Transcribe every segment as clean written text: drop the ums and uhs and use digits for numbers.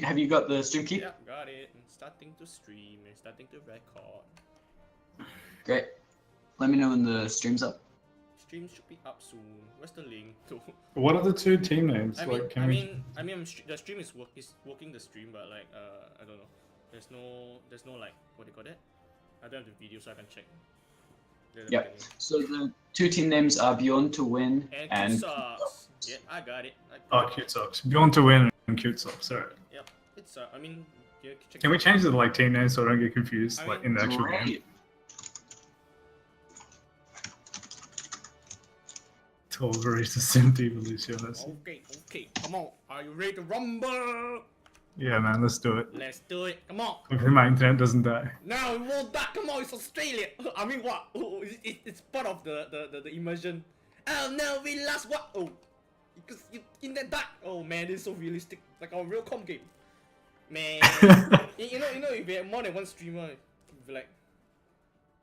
Have you got the stream key? Yeah, got it. I'm starting to stream and starting to record. Great. Let me know when the stream's up. Stream should be up soon. Where's the link to? What are the two team names? I like, mean, the stream is working the stream, but like, I don't know. There's no like, what do you call that? I don't have the video, so I can check. Yep. So the two team names are Bjorn to win and CuteSocks. Yeah, I got it. CuteSocks. Bjorn to win and CuteSocks. Alright. Yep. It's I mean, yeah, check. Can we change it to like team names so I don't get confused I like mean, in the actual game? Great. Tolver's Sim Evolution. Okay, come on. Are you ready to rumble? Yeah, man, let's do it. Let's do it. Come on. Hopefully my internet doesn't die. No, it won't die. Come on, it's Australia. I mean, what? Oh, it's part of the immersion. Oh no, we lost what? Oh, because you in that dark. Oh man, this is so realistic, like our real com game. Man, you know, if we have more than one streamer, we'd be like,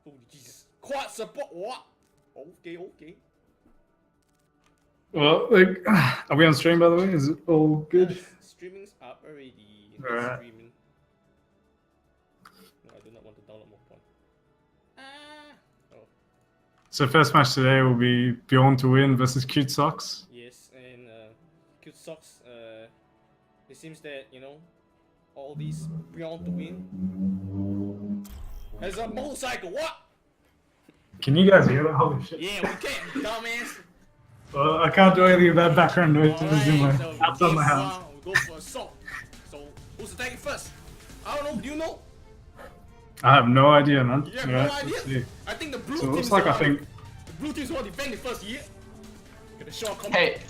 oh Jesus, quad support what? Okay. Well, like, are we on stream by the way? Is it all good? Streaming's up already. Alright. Streaming. No, I do not want to download more porn. Oh. So first match today will be Bjorn to win versus CuteSocks. Yes, and CuteSocks. It seems that all these Bjorn to win has a motorcycle. What? Can you guys hear that? Holy shit. Yeah, we can, dumbass. Well, I can't do anything about background noise Alright, in my so outside my house. we go for assault. So who's attacking first? I don't know. Do you know? I have no idea, man. You have Alright, no let's idea. see. I think the blue So it team. looks like I think. the blue team's want to defend the first year. Get the shot coming. Hey,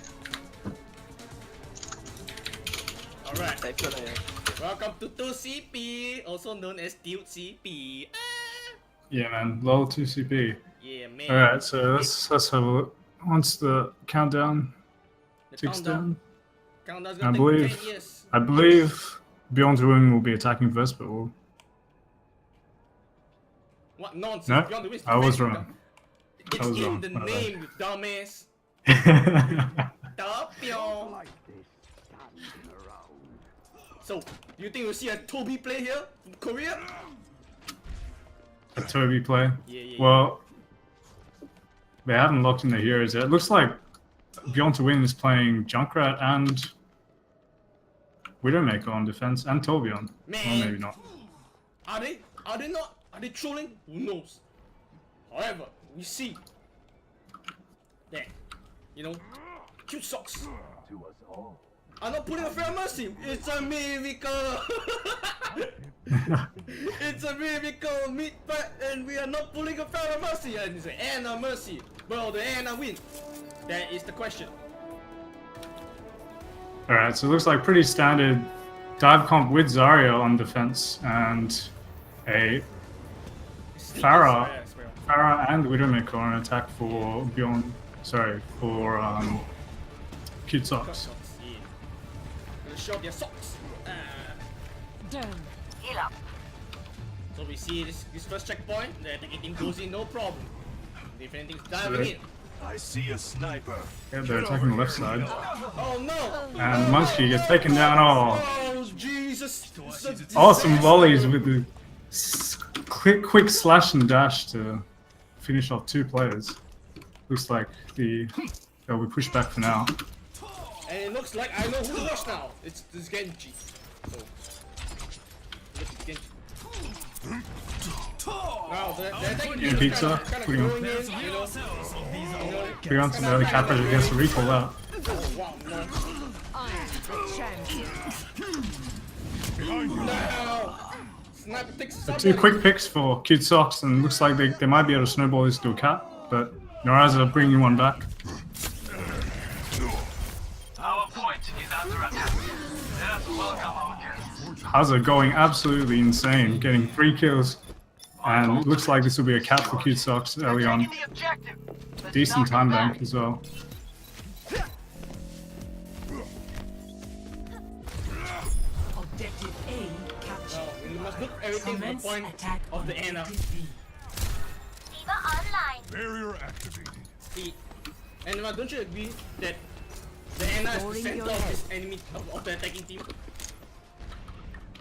All right. Welcome to 2CP, also known as Tilt CP. Yeah, man. Lol 2CP. Yeah, man. Alright, so let's have a look. Once the countdown The ticks down, Countdown's I gonna believe- take 10 years. I believe Bjorn to win will be attacking first, but we'll... What nonsense? No, Beyond the Wings I was defending, wrong. It's I was in wrong. the My bad. name, you dumbass. Bjorn. So, do you think we'll see a Toby play here from Korea? A Toby play. Yeah. Well, they haven't locked in the heroes yet. It looks like Bjorn to win is playing Junkrat and Widowmaker on defense and Torbjorn. Man. Well, maybe not. Are they? Are they not? Are they trolling? Who knows? However, we see that, CuteSocks are not putting a fair mercy. It's a miracle. It's a miracle, meat fight, and we are not pulling a fair mercy. And it's an Anna mercy. Will the Anna win? That is the question. Alright, so it looks like pretty standard dive comp with Zarya on defense and a Farah and Widowmaker on attack for Bjorn. Sorry, for CuteSocks. Yeah. Gonna show their socks. So we see this first checkpoint. The attacking team goes in, no problem. Defending team's diving in. I see a sniper. Yeah, they're attacking the left side. Oh no! And Munchie gets taken down. Oh, Oh Jesus! It's a awesome disaster. volleys with the quick slash and dash to finish off two players. Looks like they'll be pushed back for now. And it looks like I know who to watch now. It's Genji. So look at Genji. Now the attacking team is pizza, kinda putting on- going in, Bring on some early cap pressure against the recall out. Oh wow, no. Now, Sniper takes Two somebody. quick picks for CuteSocks, and looks like they might be able to snowball this to a cap, but Naraza bringing one back. Our point is under attack. Let's welcome our guests. Haza going absolutely insane, getting 3 kills, and it looks like this will be a cap for CuteSocks early on. Taking the objective. Let's Decent knock time them bank as well. Objective A captured. Now, we must look everything from the Commence point attack of on the Anna. objective B. Barrier activated. See, and don't you agree that the Anna is the Lowering center your of head. this enemy of the attacking team?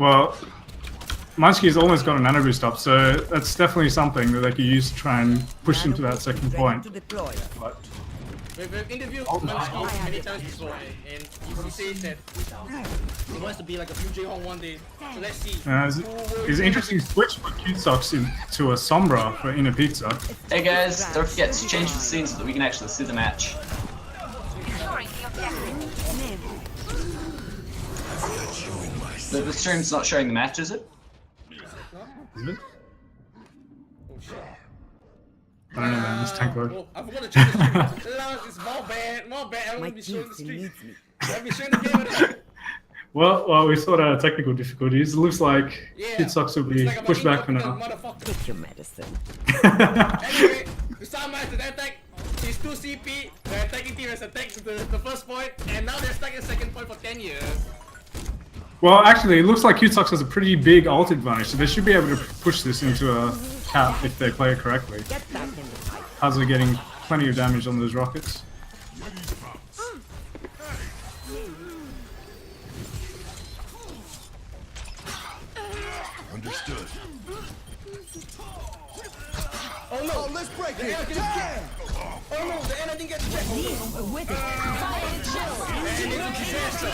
Well, Munchkie's almost got a nano boost up, so that's definitely something that they could use to try and push into that second point. But We've interviewed Munchkie many times before, and he says that he wants to be like a Fuji Hong one day. So let's see. It's an interesting switch for CuteSocks into a Sombra for Inner Pizza. Hey guys, don't forget to change the scene so that we can actually see the match. The stream's not showing the match, is it? Is it? Oh shit. I don't know, man. This tank load. Oh, I forgot to check the stream. It's my bad. I won't be showing the stream. I'll be showing the game at it. Well, we sorted out technical difficulties. It looks like CuteSocks will be pushed back for now. Take your medicine. Anyway, to summarize the attack, it's 2 CP, the attacking team has attacked the first point, and now they're stuck in second point for 10 years. Well, actually, it looks like CuteSocks has a pretty big ult advantage, so they should be able to push this into a cap if they play it correctly. How's it getting plenty of damage on those rockets? Understood. Oh no! Let's break The it. air gets checked! Oh no! The air didn't get checked! With it. And it's a disaster!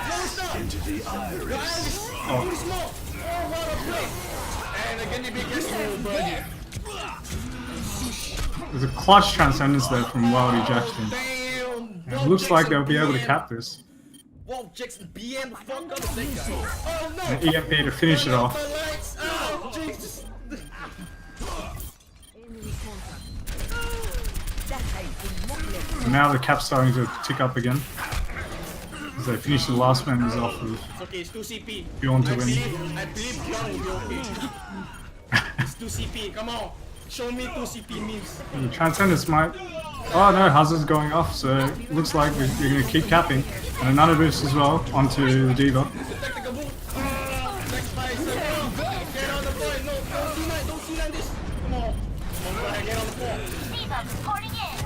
No stop! Into the The iris. island is too small! Oh, what a play! And again, the biggest birdie. There's a clutch transcendence there from Wildy Jackson. Damn! It looks like they'll be able to cap this. Whoa, Jackson BM the fuck out of that guy! Oh no! An EMP to finish it off. The lights! Oh, Jesus! And now the cap's starting to tick up again. As they finish the last members off with It's okay, it's 2 CP. Bjorn to win. I believe Bjorn will be okay. It's 2 CP, come on. Show me 2 CP memes. The Transcendence might... Oh no, Hazard's going off, so it looks like they're going to keep capping. And another boost as well onto the Diva. Tactical boot. Next 5 seconds. Get on the point. No, don't C9 this. Come on. Come on, go ahead, get on the point.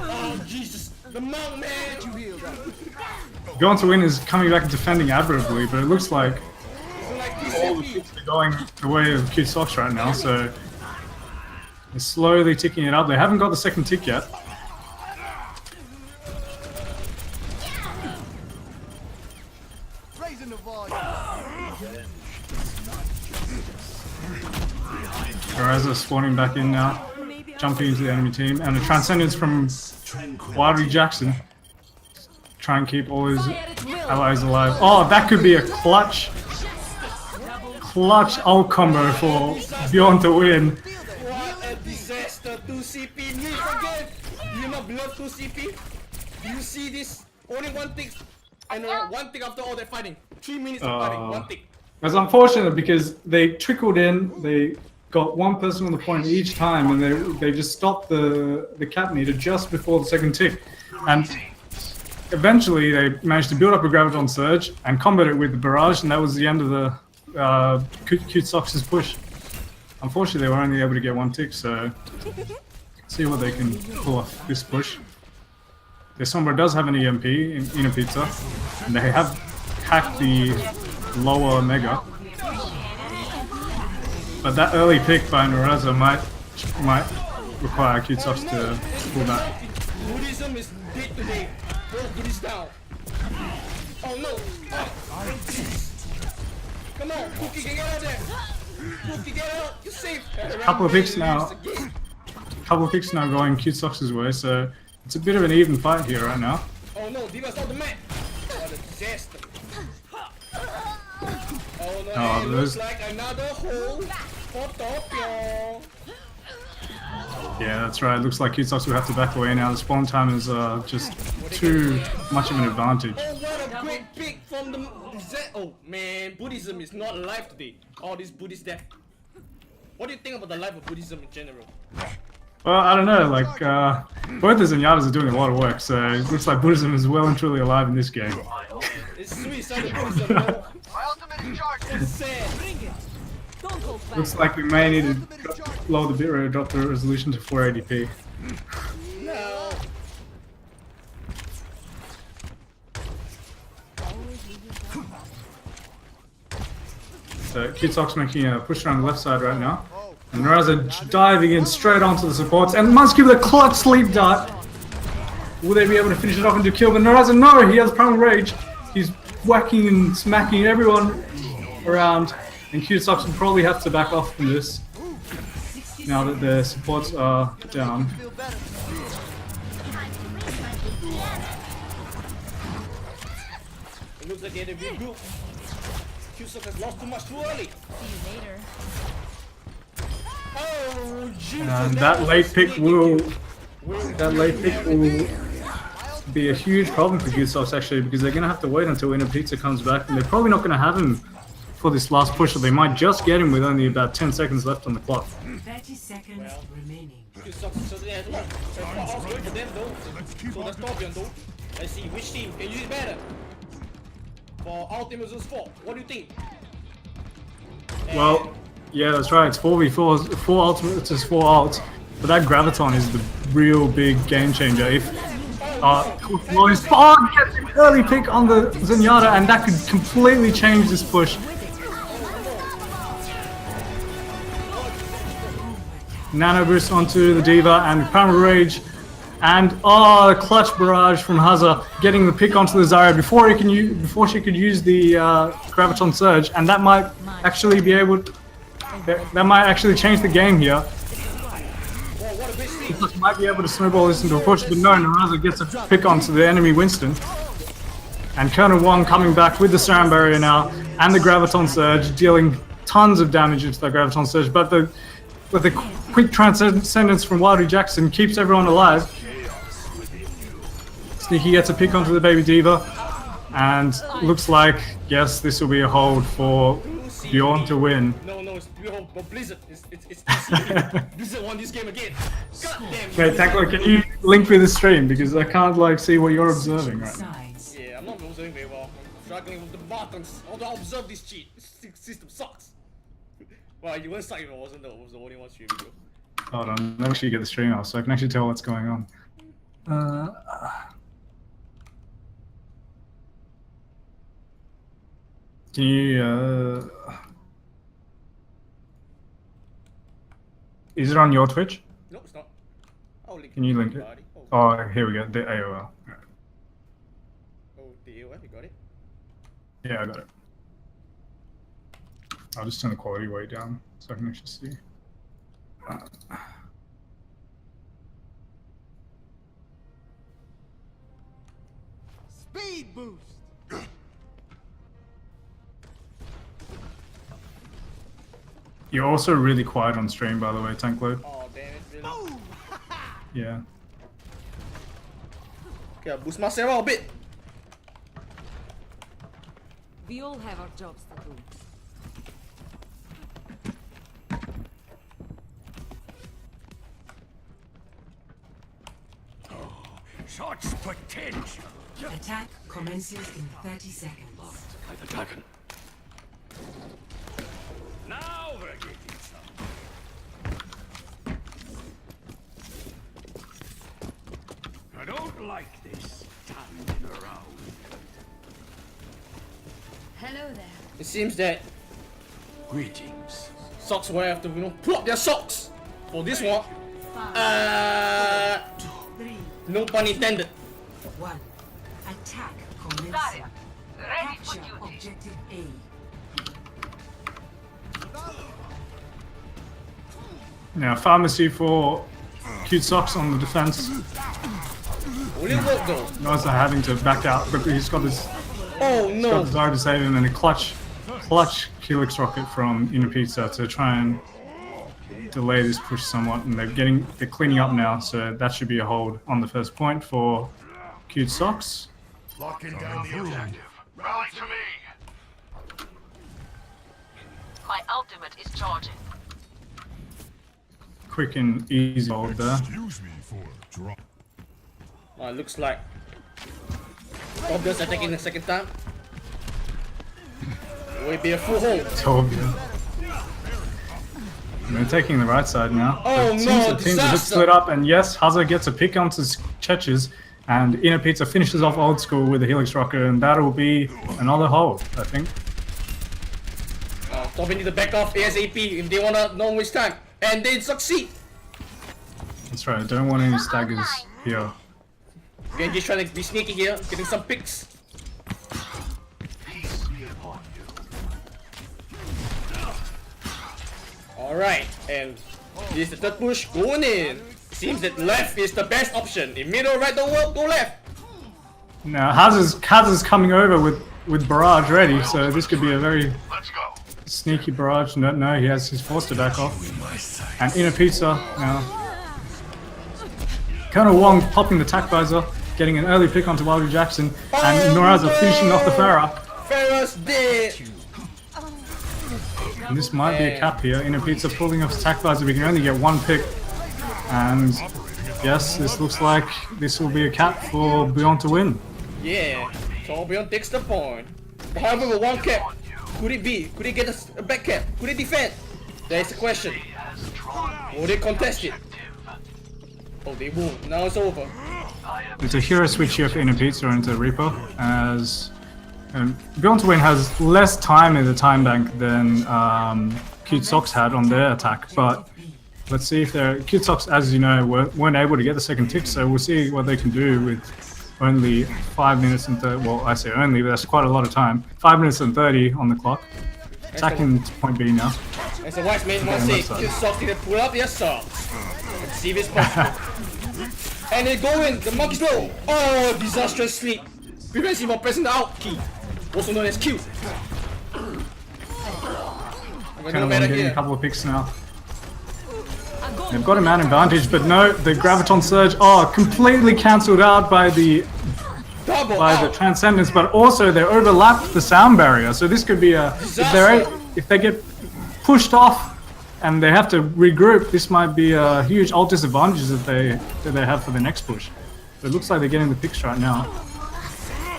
Oh, Jesus. The monk, man. You healed that. Bjorn to win is coming back and defending admirably, but it looks like all the CP. ships are going the way of CuteSocks right now, so they're slowly ticking it up. They haven't got the second tick yet. Raising the volume. Whereas spawning back in now, jumping into the enemy team, and a Transcendence from Wildy Jackson. Try and keep all his allies alive. Oh, that could be a clutch ult combo for Bjorn to win. What a disaster. 2 CP. Me again. Do you not love 2 CP? Do you see this? Only 1 tick. I know, 1 tick after all that fighting. 3 minutes of fighting. 1 tick. It's unfortunate because they trickled in, they got one person on the point each time, and they just stopped the cap meter just before the second tick. And eventually they managed to build up a Graviton Surge and combat it with the barrage, and that was the end of the CuteSocks' push. Unfortunately, they were only able to get 1 tick, so see what they can pull off this push. Their Sombra does have an EMP in a pizza, and they have hacked the lower Mega. But that early pick by Naraza might require CuteSocks to pull back. Buddhism is dead today. Go Buddhist down. Oh no! Oh. Come on, Cookie, get out of there! Cookie, get out! You're safe! Couple of picks now. Couple of picks now going CuteSocks' way, so it's a bit of an even fight here right now. Oh no, Diva's not the man! What a disaster! Oh no, Oh, it those- looks like another hole for Tokyo! Yeah, that's right. It looks like CuteSocks will have to back away now. The spawn time is just too much of an advantage. Oh, what a great pick from the... Oh man, Buddhism is not alive today. All this Buddhist death. What do you think about the life of Buddhism in general? Well, I don't know, like, both the Zenyatas are doing a lot of work, so it looks like Buddhism is well and truly alive in this game. It's suicidal Buddhism, bro. My ultimate is charged. It's sad. Looks like we may need to lower the bitrate, drop the resolution to 480p. No. So CuteSocks making a push around the left side right now. And Naraza diving in straight onto the supports. And Muskie with a clutch sleep dart. Will they be able to finish it off into kill? But Naraza, no, he has Primal Rage. He's whacking and smacking everyone around. And CuteSocks will probably have to back off from this now that their supports are down. It looks like they're regroup. CuteSocks has lost too much too early. See you later. Oh, Jesus. And that late pick will be a huge problem for CuteSocks actually, because they're gonna have to wait until Inner Pizza comes back, and they're probably not gonna have him for this last push, or they might just get him with only about 10 seconds left on the clock. 30 seconds remaining. CuteSocks certainly has one. That's all good for them though. So that's Bjorn though. Let's see which team can use it better. For Ultimate vs 4, what do you think? Well, yeah, that's right. It's 4v4, 4 ultimate versus 4 ults. But that Graviton is the real big game changer. If Bjorn gets an early pick on the Zenyatta, and that could completely change this push. Nano boost onto the Diva and Primal Rage. And clutch barrage from Hazza, getting the pick onto the Zarya before she could use the Graviton Surge, and that might actually be able to, that might actually change the game here. He might be able to snowball this into a push, but no, Naraza gets a pick onto the enemy Winston. And Colonel Wong coming back with the Saran Barrier now, and the Graviton Surge, dealing tons of damage into that Graviton Surge, but the quick transcendence from Wildy Jackson keeps everyone alive. Sneaky gets a pick onto the Baby Diva, and looks like, yes, this will be a hold for Bjorn to win. No, it's Bjorn, but Blizzard. It's Blizzard won this game again. God damn. Wait, Tackler, can you link with the stream, because I can't see what you're observing right now. Yeah, I'm not observing very well. I'm struggling with the buttons. How do I observe this cheat? This system sucks. Well, you weren't suck if I wasn't the only one streaming though. Hold on, let me actually get the stream off so I can actually tell what's going on. Can you, is it on your Twitch? No, it's not. I'll link Can you link it? Oh, here we go, the AOL. Right. Oh, the AOL, you got it? Yeah, I got it. I'll just turn the quality way down so I can actually see. Speed boost. You're also really quiet on stream, by the way, Tankload. Oh, damn it, really? Yeah. Okay, I'll boost myself out a bit. We all have our jobs to do. Such potential. Attack commences in 30 seconds. Like the dragon. Now we're getting some. I don't like this standing around. Hello there. It seems that Greetings. socks will have to, pull up their socks for this one. No pun intended. 1. Attack commencing. Capture objective A. Now, Pharmacy for CuteSocks on the defense. Will it work though? Naraza having to back out, but he's got his Oh no! desire to save him, and a clutch Helix rocket from Inner Pizza to try and delay this push somewhat, and they're cleaning up now, so that should be a hold on the first point for CuteSocks. Locking down the objective. Rally to me. My ultimate is charging. Quick and easy hold there. It looks like Obvious attacking the second time. Will it be a full hold? Torbjorn. They're taking the right side now. Oh It seems no, the teams are a bit disaster. split up, and yes, Hazza gets a pick onto Cheches, and Inner Pizza finishes off Old School with a Helix rocket, and that'll be another hold, I think. Top need to back off ASAP if they wanna not waste time. And they succeed! That's right, I don't want any staggers here. Genji's trying to be sneaky here, getting some picks. Alright, and this is the third push going in. Seems that left is the best option. In middle, right, don't work, go left. Now Kaz is coming over with barrage ready, so this could be a very sneaky barrage. No, he's forced to back off. And inner pizza now. Colonel Wong popping the tack visor, getting an early pick onto Wilder Jackson, and Noraza finishing off the Farah. Farah's dead. And this might be a cap here. Inner pizza pulling off the tack visor. We can only get one pick. And yes, this looks like this will be a cap for Bjorn to win. Yeah, so Bjorn takes the point. But however, with one cap, could it be? Could he get a back cap? Could he defend? That is the question. Will they contest it? Oh, they won't. Now it's over. It's a hero switch here for Inner Pizza into Reaper, as Bjorn to win has less time in the time bank than CuteSocks had on their attack, but let's see if they're... CuteSocks, as you know, weren't able to get the second tick, so we'll see what they can do with only 5 minutes and 30... Well, I say only, but that's quite a lot of time. 5 minutes and 30 on the clock. Attacking to point B now. As a wise man must say, CuteSocks need to pull up their socks. Let's see if it's possible. And they go in, the monkey's low. Oh, disastrous sleep. Prevents him from pressing the out key, also known as Q. Kind of getting a couple of picks now. They've got a man advantage, but no, the Graviton Surge, completely cancelled out by the Transcendence, but also they overlapped the sound barrier, so this could be a... If they get pushed off and they have to regroup, this might be a huge ult disadvantage that they have for the next push. But it looks like they're getting the picks right now.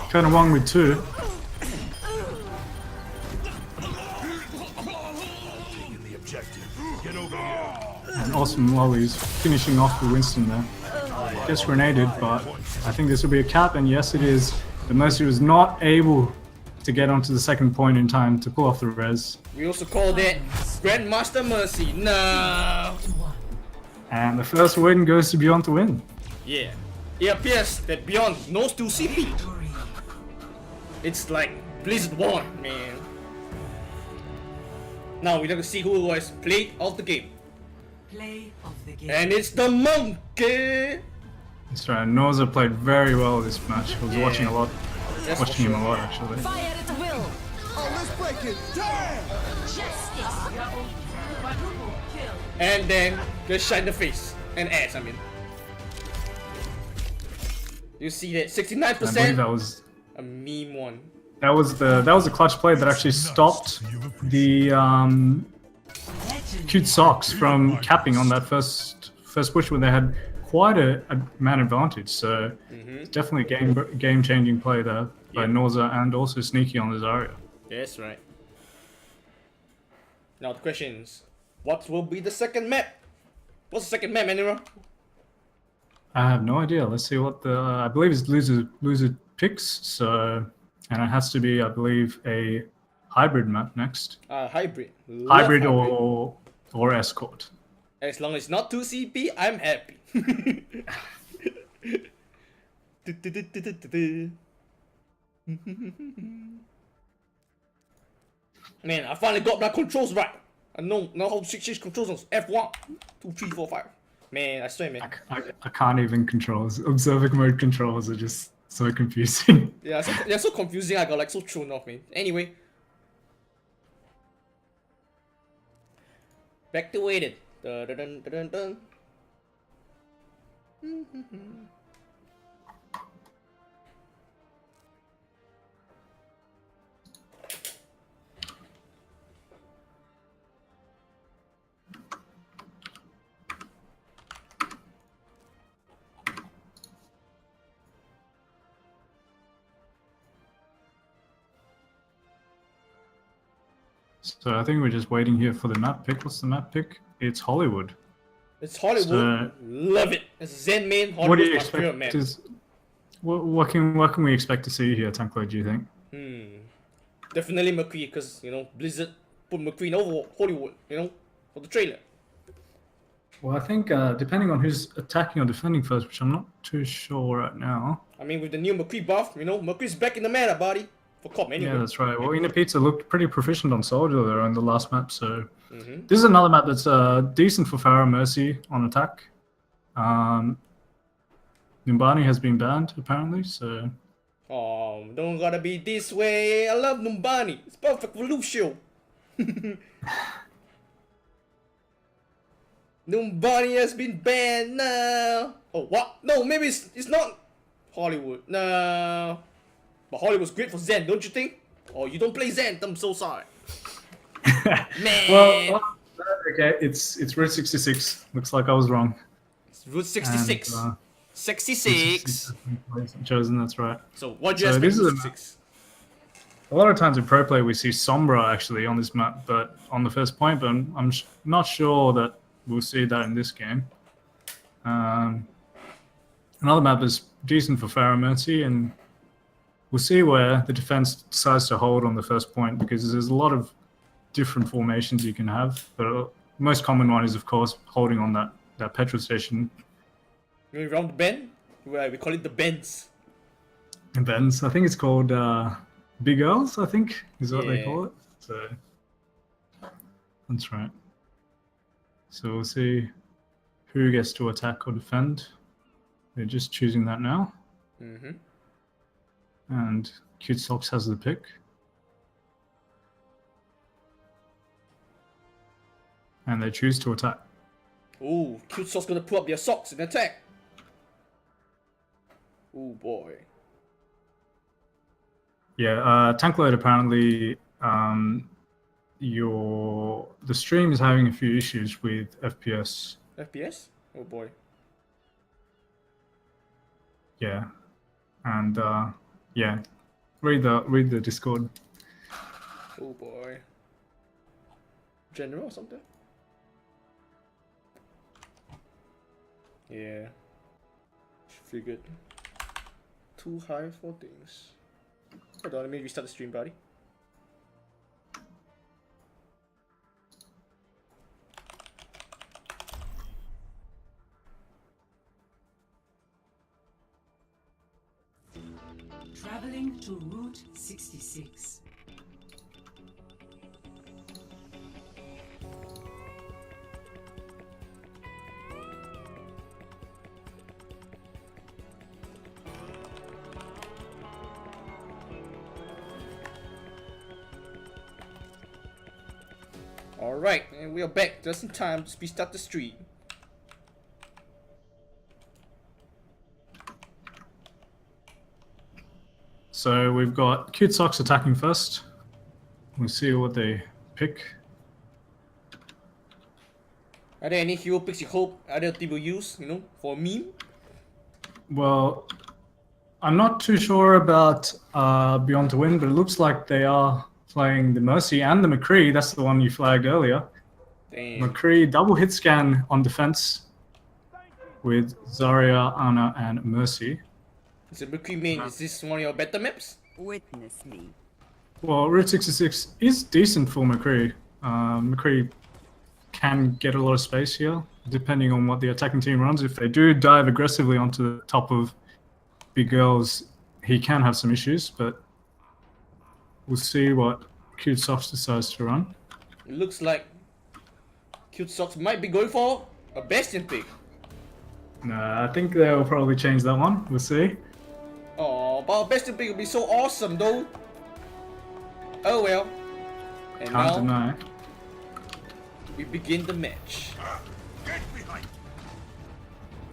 Colonel Wong with 2. And Awesome Lolly's finishing off the Winston there. Gets grenaded, but I think this will be a cap, and yes it is. The Mercy was not able to get onto the second point in time to pull off the res. We also call that Grandmaster Mercy. No. And the first win goes to Bjorn to win. Yeah. It appears that Bjorn knows 2 CP. It's like Blizzard won, man. Now we're gonna see who was played of the game. Play of the game. And it's the monkey! That's right, Noza played very well this match. I was watching him a lot actually. Fire at will. Oh, let's break it. Damn! And then just shine the face and ass, I mean. You see that 69%? I believe that was a meme one. That was the clutch play that actually stopped the CuteSocks from capping on that first push when they had quite a man advantage. So it's definitely a game changing play there by Noza, and also sneaky on the Zarya. That's right. Now the question is, what will be the second map? What's the second map, Manira? I have no idea. Let's see what the I believe it's loser picks. So, and it has to be, I believe, a hybrid map next. Hybrid. Hybrid or escort. As long as it's not 2 CP, I'm happy. Man, I finally got my controls right. I know how to switch controls on F1, 2, 3, 4, 5. Man, I swear, man. I can't even controls. Observer mode controls are just so confusing. Yeah, they're so confusing. I got like so thrown off, man. Anyway, back to weighted. Dun, dun, dun, dun, dun. So I think we're just waiting here for the map pick. What's the map pick? It's Hollywood. It's Hollywood. So, love it. It's Zen main. Hollywood. What do you expect? What can we expect to see here, Tanklo? Do you think? Definitely McCree, because you know Blizzard put McQueen over Hollywood, you know, for the trailer. Well, I think depending on who's attacking or defending first, which I'm not too sure right now. I mean, with the new McQueen buff, you know, McQueen's back in the meta, buddy. For COP anyway. Yeah, that's right. Well, Ina Pizza looked pretty proficient on Soldier there in the last map, so this is another map that's decent for Pharah Mercy on attack. Numbani has been banned apparently, so. Oh, don't gotta be this way. I love Numbani. It's perfect for Lucio. Numbani has been banned now. Oh, what? No, maybe it's not Hollywood. No. But Hollywood's great for Zen, don't you think? Oh, you don't play Zen. I'm so sorry. Man. Well, okay, it's Route 66. Looks like I was wrong. It's Route 66. 66. Chosen, that's right. So what do you expect this is Route 66? A lot of times in pro play we see Sombra actually on this map, but on the first point, but I'm not sure that we'll see that in this game. Another map is decent for Pharah Mercy, and we'll see where the defense decides to hold on the first point, because there's a lot of different formations you can have. But the most common one is, of course, holding on that petrol station. Maybe around the bend? Well, we call it the bends. And then I think it's called Big L's, I think, is what they call it. So that's right. So we'll see who gets to attack or defend. They're just choosing that now. And CuteSocks has the pick. And they choose to attack. Ooh, CuteSocks gonna pull up their socks and attack. Ooh boy. Yeah, Tankload apparently the stream is having a few issues with FPS. FPS? Oh boy. Yeah. And yeah. Read the Discord. Oh boy. General or something? Yeah. Figured. Too high for things. Hold on, let me restart the stream, buddy. Traveling to Route 66. Alright, and we are back just in time to restart the stream. So we've got CuteSocks attacking first. We'll see what they pick. Are there any hero picks you hope other team will use, you know, for a meme? Well, I'm not too sure about Bjorn to win, but it looks like they are playing the Mercy and the McCree. That's the one you flagged earlier. Damn. McCree double hit scan on defense with Zarya, Ana, and Mercy. Is it McCree main? Is this one of your better maps? Witness me. Well, Route 66 is decent for McCree. McCree can get a lot of space here, depending on what the attacking team runs. If they do dive aggressively onto the top of Big Girls, he can have some issues, but we'll see what CuteSocks decides to run. It looks like CuteSocks might be going for a Bastion pick. Nah, I think they'll probably change that one. We'll see. Oh, but a Bastion pick would be so awesome, though. Oh well. And Can't now deny. we begin the match.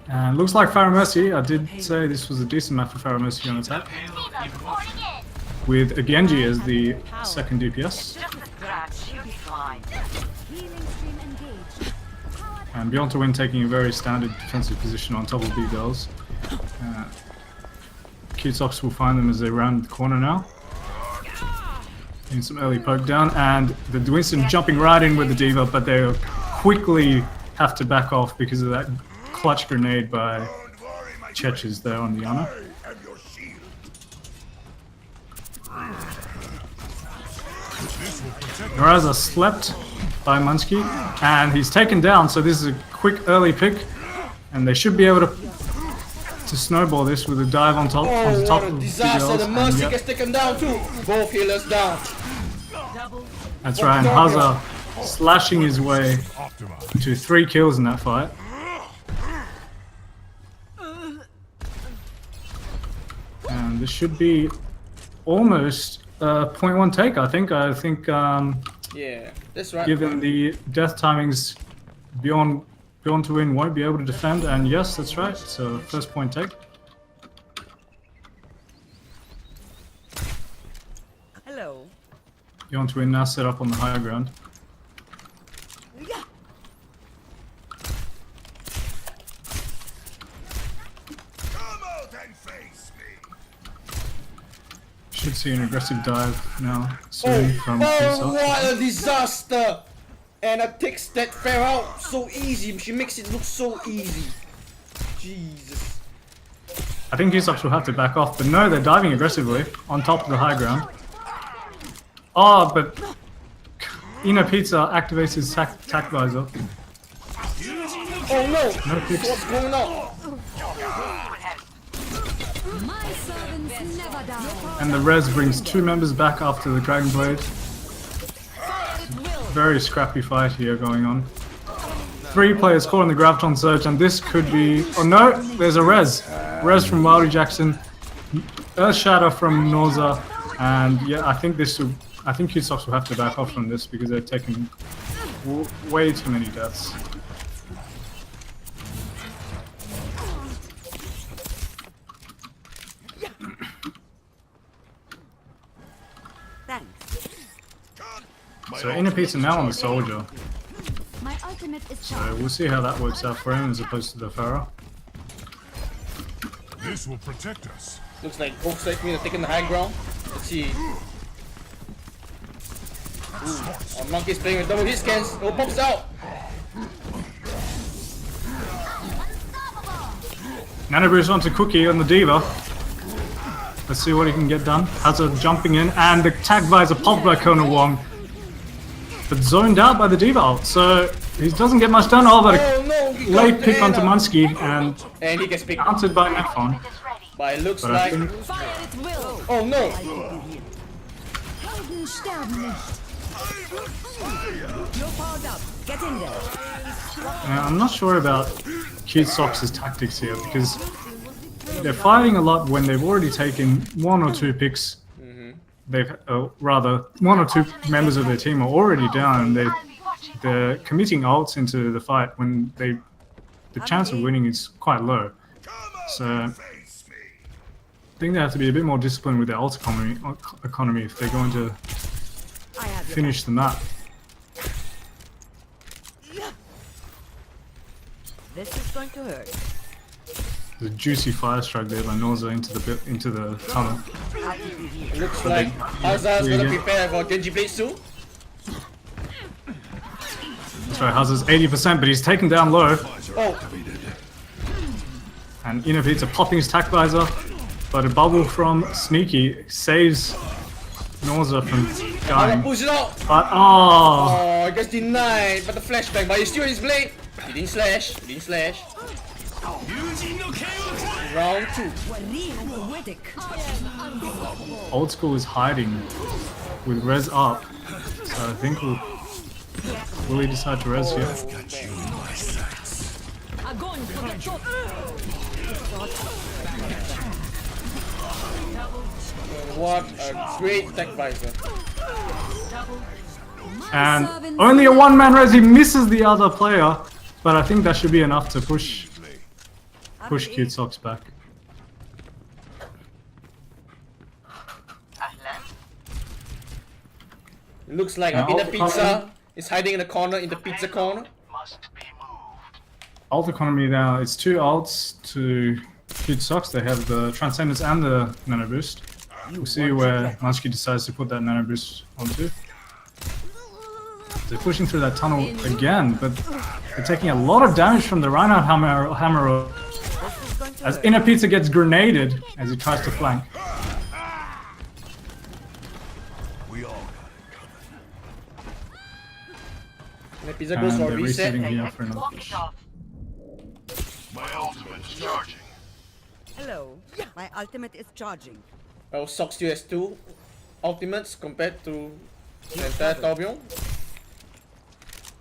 And looks like Pharah Mercy. I did say this was a decent map for Pharah Mercy on attack, with a Genji as the second DPS. Just a scratch, you'll be fine. And Bjorn to win taking a very standard defensive position on top of B girls. CuteSocks will find them as they round the corner now. Getting some early poke down, and the Winston jumping right in with the Diva, but they quickly have to back off because of that clutch grenade by Cheches there on the Ana. This will protect Naraza slept by Munsky, and he's taken down, so this is a quick early pick, and they should be able to snowball this with a dive on top, on the top what a of disaster! The Mercy yep, gets taken down too. Both healers down. that's right, and Haza slashing his way to 3 kills in that fight. And this should be almost a 0.1 take, I think. Yeah, that's right. Given the death timings, Bjorn to win won't be able to defend, and yes, that's right. So first point take. Hello. Bjorn to win now set up on the higher ground. Should see an aggressive dive now soon from CuteSocks. What a disaster! And it takes that fair out so easy. She makes it look so easy. Jesus. I think CuteSocks will have to back off, but no, they're diving aggressively on top of the high ground. Oh, but Ina Pizza activates his tack visor. Oh no! No picks. What's going on? My servants never die. And the res brings 2 members back after the Dragon Blade. Very scrappy fight here going on. 3 players caught in the Graviton Surge, and this could be... Oh no, there's a res. Res from Wildy Jackson. Earth Shatter from Norza. And yeah, I think CuteSocks will have to back off from this because they've taken way too many deaths. Thanks. So Inner Pizza now on the Soldier. My ultimate is So charged. we'll see how that works out for him as opposed to the Pharaoh. This will protect us. Looks like both sides are taking the high ground. Let's see. Ooh, Monkey's playing with double hit scans. Oh, pops out. Nano Boost onto Cookie on the Diva. Let's see what he can get done. Hazard jumping in, and the tag visor popped by Kona Wong. But zoned out by the Diva ult, so he doesn't get much done. Oh, but Oh no! He a late got pick onto Anna. Munsky, and And he gets picked. countered by Nefon. But it looks But I like. think Fire at will. Oh no! Helden sterben nicht. You're powered up. Get in there. I'm not sure about CuteSocks' tactics here, because they're fighting a lot when they've already taken 1 or 2 picks. They've rather 1 or 2 members of their team are already down, and they're committing ults into the fight when the chance of winning is quite low. So I think they have to be a bit more disciplined with their ult economy if they're going to I have your finish the map. This is going to hurt. The juicy fire strike there by Norza into the tunnel. It looks like Hazard's gonna prepare for Genji Blades too. That's right, Hazard's 80%, but he's taken down low. Oh, And Inner Pizza popping his tack visor, but a bubble from Sneaky saves Norza from I'ma dying. push it out. But oh, Oh, I guess denied. But the flashbang, but he still his blade. He didn't slash. He didn't slash. Round 2. Old School is hiding with res up, so I think will he decide to res here? What a great tech visor. And only a one-man res, he misses the other player, but I think that should be enough to push CuteSocks back. It looks like Now, Inner Pizza is hiding in the corner, in the pizza corner. Must be moved. Ult economy now, it's 2 ults to CuteSocks. They have the Transcendence and the Nano Boost. We'll see where Munsky decides to put that Nano Boost onto. They're pushing through that tunnel again, but they're taking a lot of damage from the Reinhardt hammer as Inner Pizza gets grenaded as he tries to flank. We all And the pizza goes for a they're reset. resetting here for another Walk push. it off. My ultimate is charging. Hello. My ultimate is charging. Well, Sock still has 2 ultimates compared to the entire Torbjorn.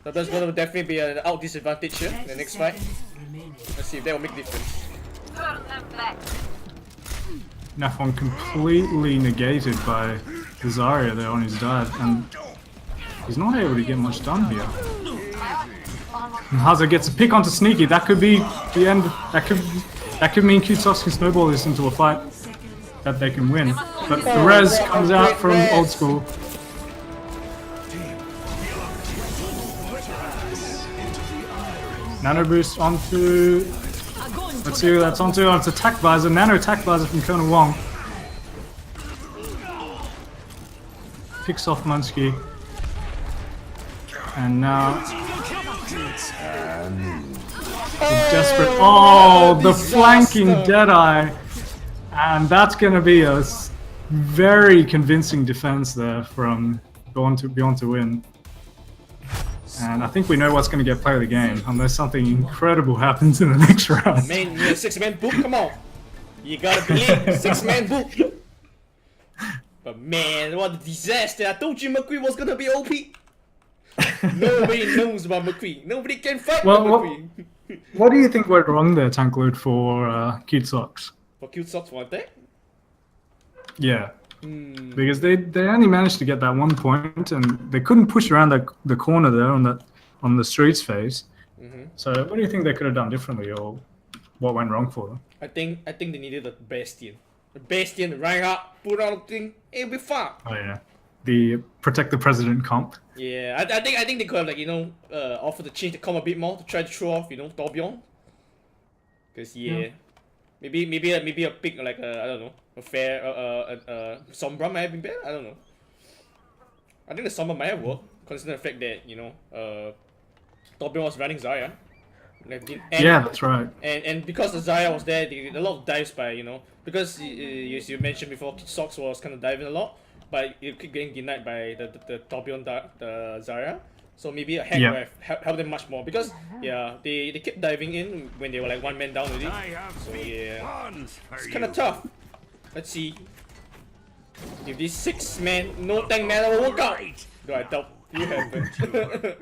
So that's going to definitely be an out disadvantage here in the next fight. Let's see if that will make difference. Turn them back. Nafon completely negated by the Zarya there on his dive, and he's not able to get much done here. And Haza gets a pick onto Sneaky. That could be the end. That could mean CuteSocks can snowball this into a fight that they can win. But the res comes out from Old School. Nano boost onto. Let's see who that's onto. Oh, it's attack visor. Nano attack visor from Colonel Wong. Picks off Munsky. And now. Desperate. Oh, the flanking Deadeye. And that's going to be a very convincing defense there from Bjorn to win. And I think we know what's going to get play of the game, unless something incredible happens in the next round. Man, you're a 6-man book, come on. You gotta believe, 6-man book. But man, what a disaster. I told you McQueen was gonna be OP. Nobody knows about McQueen. Nobody can fight with McQueen. What do you think went wrong there, Tankload, for CuteSocks? For CuteSocks, one thing? Yeah. Because they only managed to get that 1 point, and they couldn't push around the corner there on the streets phase. So what do you think they could have done differently, or what went wrong for them? I think they needed a Bastion. The Bastion, Reinhardt, put on a thing, it'll be fine. Oh yeah, the protect the president comp. Yeah, I think they could have offered to change the comp a bit more to try to throw off Torbjorn. Cause maybe a pick like I don't know, a fair Sombra might have been better. I don't know. I think the Sombra might have worked, considering the fact that Torbjorn was running Zarya. Yeah, that's right. And because the Zarya was there, they did a lot of dives by because as you mentioned before, CuteSocks was kind of diving a lot, but you keep getting denied by the Torbjorn, the Zarya. So maybe a hack would have helped them much more, because they kept diving in when they were like 1 man down already. So yeah, it's kind of tough. Let's see if this 6-man no tank meta will work out. Do I doubt you haven't?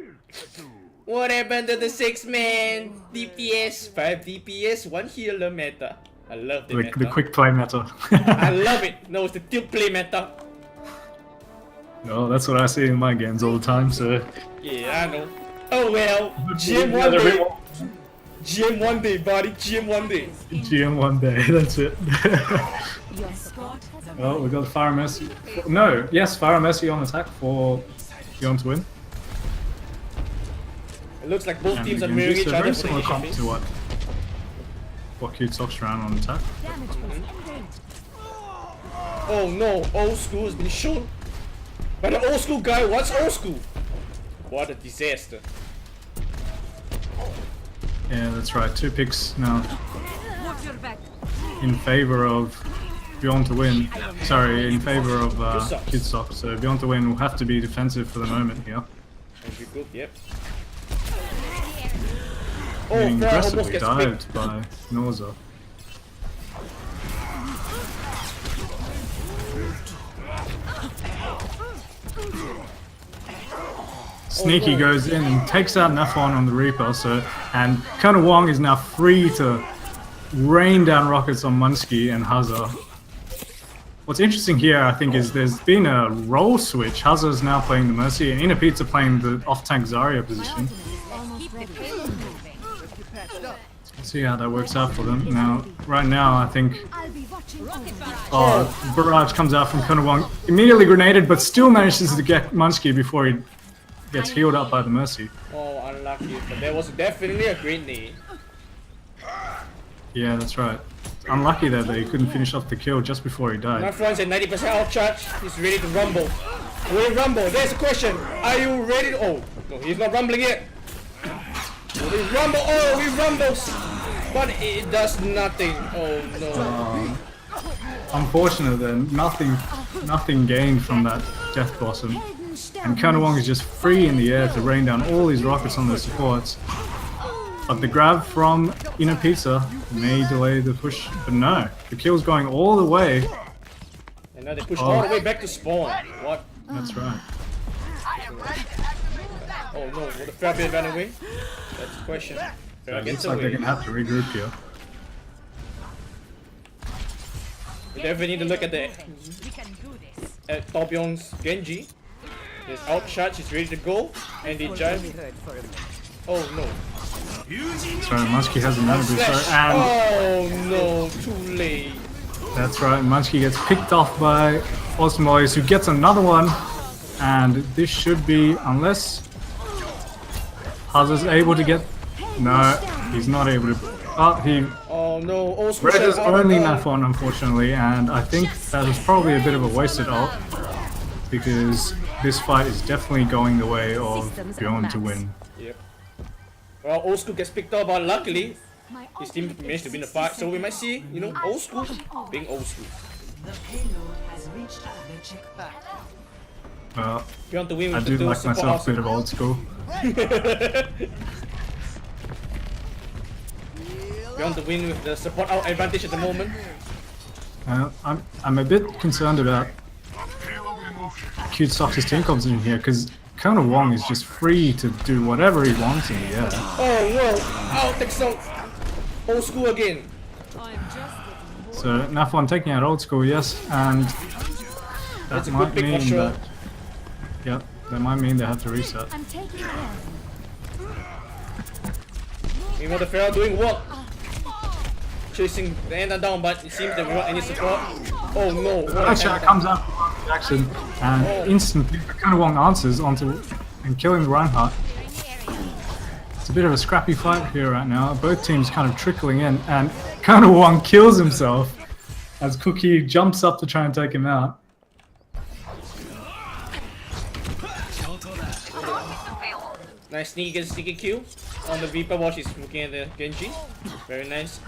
What happened to the 6-man DPS? 5 DPS, 1 healer meta. I love the meta. The quick play meta. I love it. No, it's the tilt play meta. No, that's what I see in my games all the time. So yeah, I know. Oh well, GM one day. GM one day, buddy. GM one day. GM one day. That's it. Well, we got Fire Mercy. No, yes, Fire Mercy on attack for Bjorn to win. It looks like both And teams are again, mirroring just each a other very for the similar initial comp phase. to what CuteSocks ran on attack. Oh no, Old School has been shown. But the Old School guy, what's Old School? What a disaster. Yeah, that's right. 2 picks now Watch your back. in favor of Bjorn to win. Sorry, in favor of CuteSocks. So Bjorn to win will have to be defensive for the moment here. Entry group, yep. Being Farah almost aggressively gets dived picked. by Norza. Sneaky goes in and takes out Nafon on the Reaper, and Colonel Wong is now free to rain down rockets on Munsky and Haza. What's interesting here, I think, is there's been a role switch. Haza is now playing the Mercy, and Inapita playing the off-tank Zarya position. Let's see how that works out for them. Now, right now, I think Barrage comes out from Colonel Wong, immediately grenaded, but still manages to get Munsky before he gets healed up by the Mercy. Oh, unlucky. But there was definitely a grenade. Yeah, that's right. Unlucky that they couldn't finish off the kill just before he died. Nafron's at 90% out charge. He's ready to rumble. Will he rumble? There's the question. Are you ready to... Oh, no, he's not rumbling yet. Will he rumble? Oh, he rumbles. But it does nothing. Oh, no. Unfortunate then, nothing gained from that Death Blossom. and Wong is just free in the air to rain down all these rockets on the supports. But the grab from Inner Pizza may delay the push, but no, the kill's going all the way. And now they push all the way back to spawn. What? That's right. Oh no, will the Fair ran away? That's the question. So it looks like they're gonna have to regroup here. We definitely need to look at the Bjorn's Genji. He's outshot, he's ready to go, and they jive. Oh no. Sorry, Munchkie has a mana boost, and oh no, too late. that's right, Munchkie gets picked off by Awesome Mollies, who gets another one, and this should be, unless Hazard's able to get, no, he's not able to, oh no, old school Red is shot. only that one, unfortunately, and I think that was probably a bit of a wasted ult, because this fight is definitely going the way of Bjorn to win. Yep. Well, old school gets picked up, but luckily his team managed to win the fight, so we might see, you know, old school being old school. The payload has reached the checkpoint. Well, Bjorn to win I with do the like support myself house. a bit of old school. Bjorn to win with the support out advantage at the moment. I'm a bit concerned about CuteSocks' team composition here, because Wong is just free to do whatever he wants in the air. Oh whoa, out takes out old school again. So Nafon taking out old school, yes, and that That's a might good pick for mean sure. that, yep, that might mean they have to reset. I'm taking care. Meanwhile, the Pharaoh doing work. Chasing the Ender down, but it seems that without any support. Oh no, what a Shot comes out from Jackson, and instantly Wong answers onto and killing Reinhardt. It's a bit of a scrappy fight here right now. Both teams kind of trickling in, and Wong kills himself as Cookie jumps up to try and take him out. Nice sneaky kill on the Viper while she's looking at the Genji. Very nice.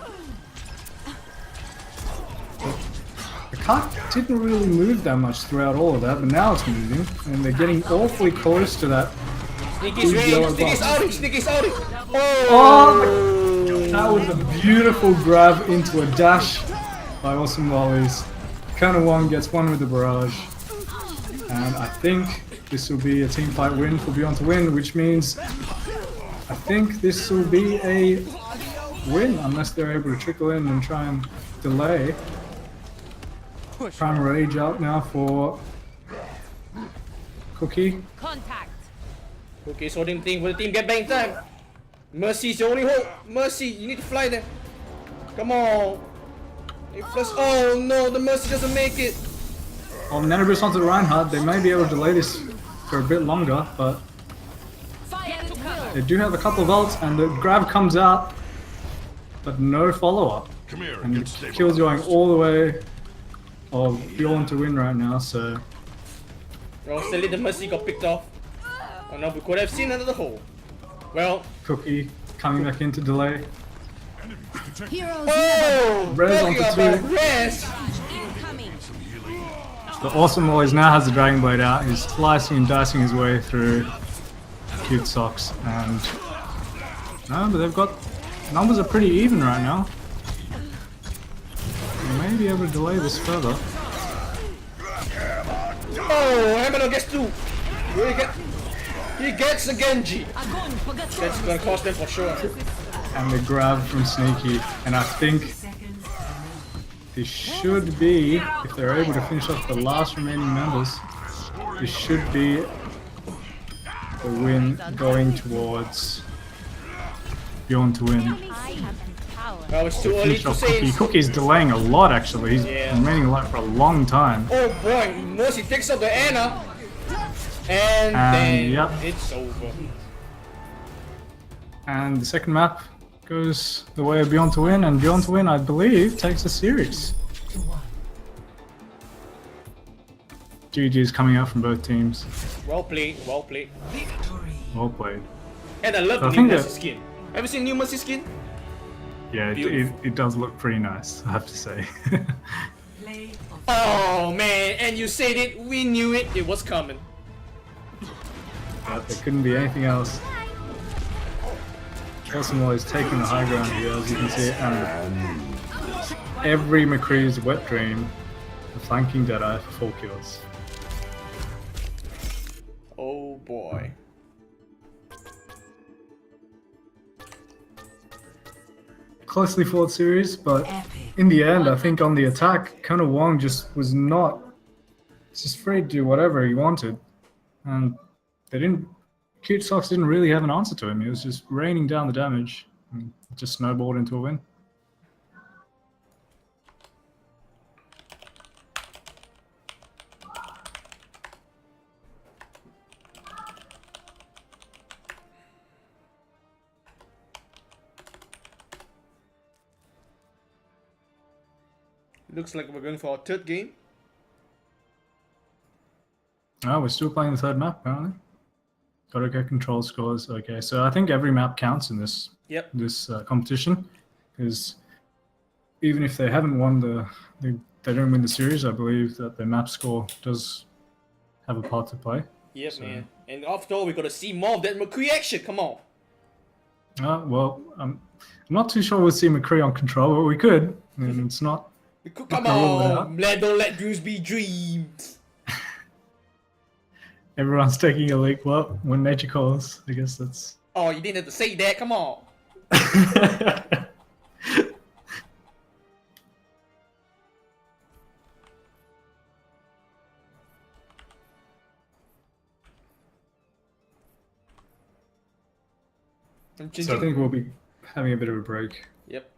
The cart didn't really move that much throughout all of that, but now it's moving, and they're getting awfully close to that. Sneaky's range, Sneaky's outing, Sneaky's outing! Oh! That was a beautiful grab into a dash by Awesome Mollies. Wong gets one with the barrage. And I think this will be a team fight win for Bjorn to win, which means I think this will be a win unless they're able to trickle in and try and delay. Prime Rage out now for Cookie. Contact. Okay, so holding thing. Will the team get back in time? Mercy is the only hope. Mercy, you need to fly there. Come on. Oh no, the Mercy doesn't make it. On Mana Boost onto the Reinhardt, they may be able to delay this for a bit longer, but they do have a couple of ults, and the grab comes out, but no follow-up. And the kill's going all the way of Bjorn to win right now, so... Well, sadly the Mercy got picked off. Oh no, we could have seen another hole. Well, Cookie coming back in to delay. Heroes oh! Res Talking onto about two. Res! The Awesome Mollies now has the Dragon Blade out. He's slicing and dicing his way through CuteSocks, and no, but they've got numbers are pretty even right now. They may be able to delay this further. Oh, Hammer gets two. He gets a Genji. That's gonna cost them for sure. And the grab from Sneaky, and I think this should be, if they're able to finish off the last remaining members, this should be the win going towards Bjorn to win. Well, it's too early Finish to off say. Cookie. Cookie's delaying a lot actually, he's Yeah. remaining alive for a long time. Oh boy, Mercy takes out the Anna. And then yep. it's over. And the second map goes the way of Bjorn to win, and Bjorn to win, I believe, takes the series. GG's coming out from both teams. Well played, well played. Well played. And I love So I the new think Mercy that- skin. Have you seen new Mercy skin? Yeah, it does look pretty nice, I have to say. Oh man, and you said it, we knew it, it was coming. But there couldn't be anything else. Kelsimore is taking the high ground here, as you can see, and every McCree's wet dream, the flanking Deadeye for 4 kills. Oh boy. Closely fought series, but in the end, I think on the attack, Colonel Wong just was just free to do whatever he wanted, and CuteSocks didn't really have an answer to him. He was just raining down the damage, and it just snowballed into a win. Looks like we're going for our third game. Oh, we're still playing the third map, apparently. Gotta get control scores. Okay, so I think every map counts in this competition, because even if they haven't won they don't win the series, I believe that the map score does have a part to play. Yep, so. man. And after all, we gotta see more of that McCree action. Come on. Well, I'm not too sure we'll see McCree on control, but we could. And it's not. We could, come on, don't let dreams be dreams. Everyone's taking a leak. Well, when nature calls, I guess that's. Oh, you didn't have to say that. Come on. So I think we'll be having a bit of a break. Yep.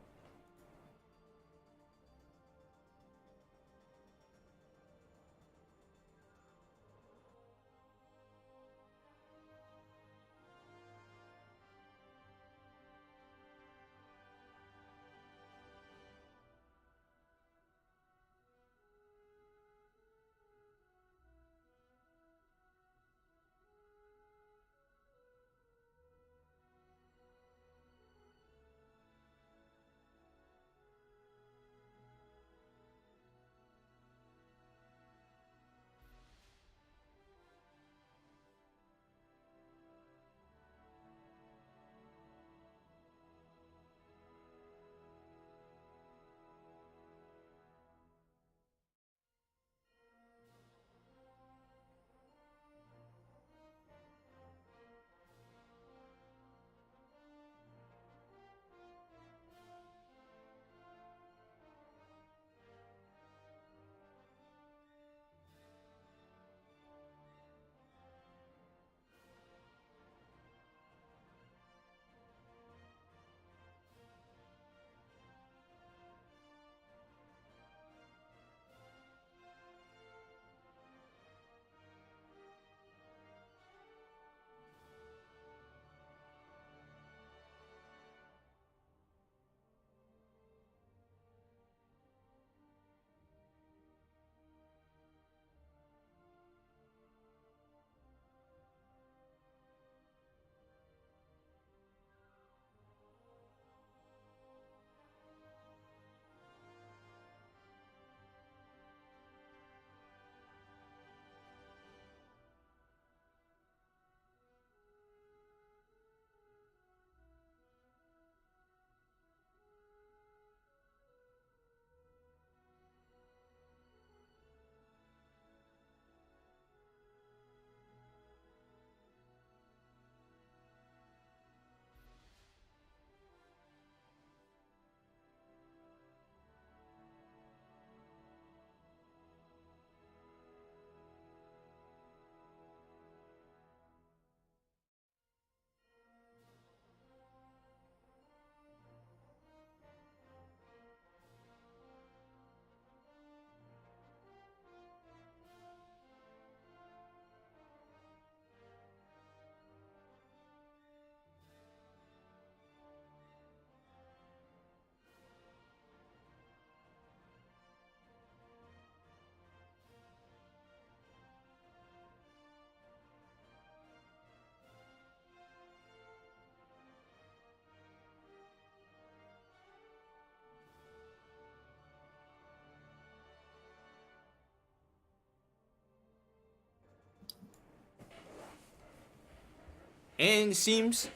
And it seems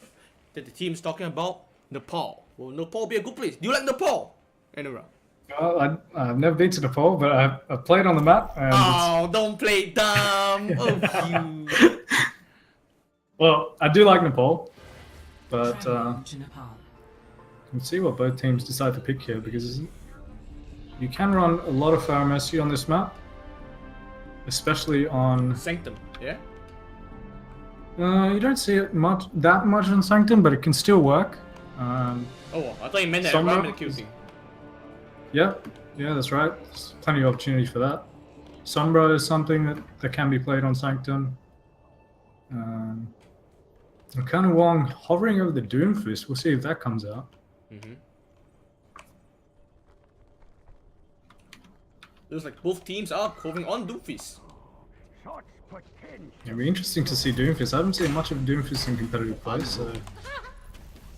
that the team's talking about Nepal. Will Nepal be a good place? Do you like Nepal? Anyway. Well, I've never been to Nepal, but I've played on the map. And Oh, don't play dumb. Oh, you. well, I do like Nepal, but Travel to Nepal. we'll see what both teams decide to pick here, because you can run a lot of Pharah Mercy on this map, especially on... Sanctum, yeah? you don't see it that much on Sanctum, but it can still work. Oh, I thought you meant that Sombra environment kill thing. Yeah, that's right. There's plenty of opportunity for that. Sombra is something that can be played on Sanctum. Kind of Wong hovering over the Doomfist. We'll see if that comes out. Looks like both teams are hovering on Doomfist. It'll be interesting to see Doomfist. I haven't seen much of Doomfist in competitive play, so...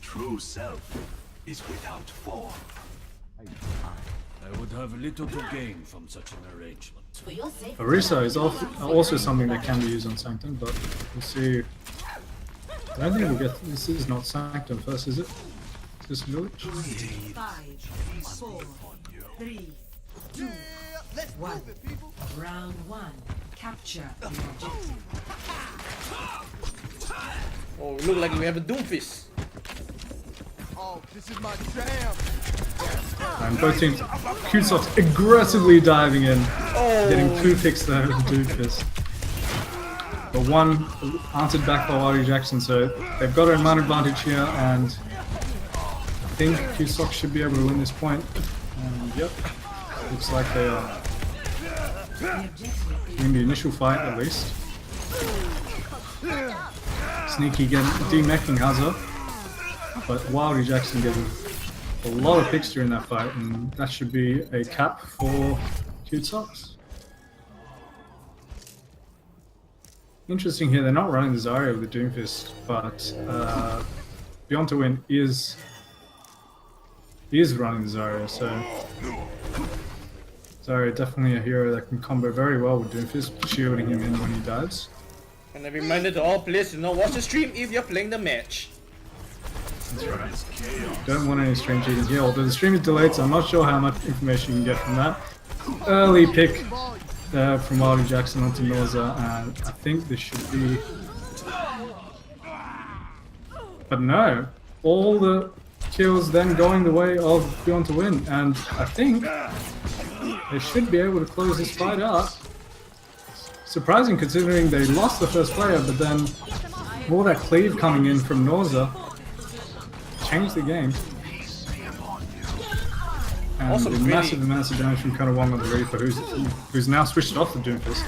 True self is without form. I would have little to gain from such an arrangement. Orisa is also something that can be used on Sanctum, but we'll see. I don't think we'll get... This is not Sanctum first, is it? Is this Village? 5, 4, 3, 2, 1. Round 1. Capture the objective. Oh, it looks like we have a Doomfist. Oh, this is my jam. And both teams, CuteSocks aggressively diving in, getting 2 picks there with Doomfist. But one answered back by Wadi Jackson, so they've got an advantage here, and I think CuteSocks should be able to win this point. And yep, looks like they are winning the initial fight at least. Sneaky demeching Hazard, but Wadi Jackson getting a lot of picks during that fight, and that should be a cap for CuteSocks. Interesting here, they're not running the Zarya with the Doomfist, but Bjorn to win is running the Zarya, so Zarya definitely a hero that can combo very well with Doomfist, shielding him in when he dives. And a reminder to all players to not watch the stream if you're playing the match. That's right. Don't want any stream cheating here, although the stream is delayed, so I'm not sure how much information you can get from that. Early pick from Wadi Jackson onto Norza, and I think this should be... But no, all the kills then going the way of Bjorn to win, and I think they should be able to close this fight out. Surprising considering they lost the first player, but then all that cleave coming in from Norza changed the game. And Also massive amounts of damage from Wong on the Reaper, who's now switched off the Doomfist.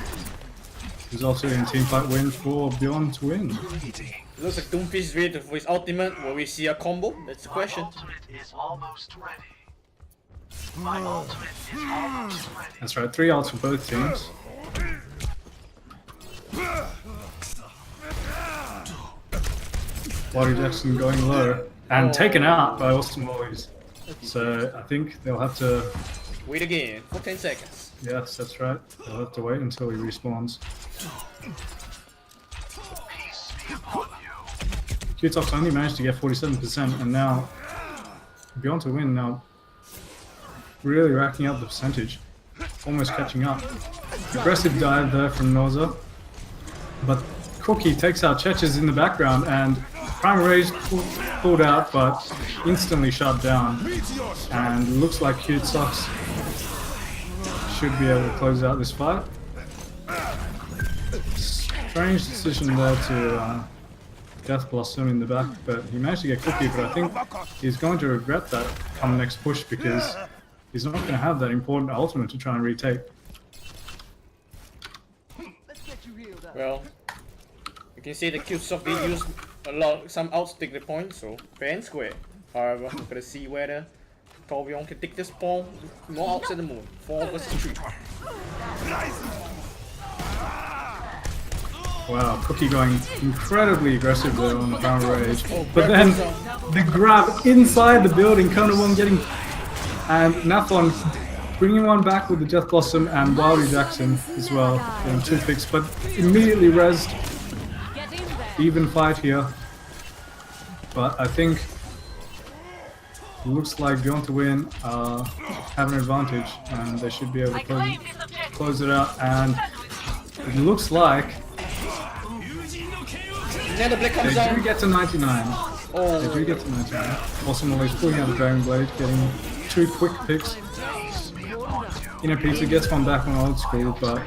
Who's also in teamfight win for Bjorn to win. Looks like Doomfist is ready for his ultimate. Will we see a combo? That's the question. My ultimate is almost ready. That's right, 3 ults for both teams. Wadi Jackson going low and taken out by Austin Wallies. So I think they'll have to wait again for 10 seconds. Yes, that's right. They'll have to wait until he respawns. CuteSocks only managed to get 47%, and now Bjorn to win now really racking up the percentage. Almost catching up. Aggressive dive there from Norza. But Cookie takes out Cheches in the background, and Prime Rage pulled out, but instantly shut down. And looks like CuteSocks should be able to close out this fight. Strange decision there to Death Blossom in the back, but he managed to get Cookie, but I think he's going to regret that come next push because he's not going to have that important ultimate to try and retake. Well, you can see the CuteSocks did use some outs to take the point, so fair and square. However, we're gonna see whether Torbjorn can take this pawn with more outs at the moment. 4 versus 3. Wow, Cookie going incredibly aggressive there on the Power Rage. But then the grab inside the building, One getting... And Nathon bringing one back with the Death Blossom, and Wadi Jackson as well, getting 2 picks, but immediately rezzed. Even fight here. But I think it looks like Bjorn to win have an advantage, and they should be able to close it out. And it looks like Another blade comes they down. do get to 99. Oh. They do get to 99. Awesome Wally's pulling out the Dragon Blade, getting 2 quick picks. Pizza gets one back on Old School, but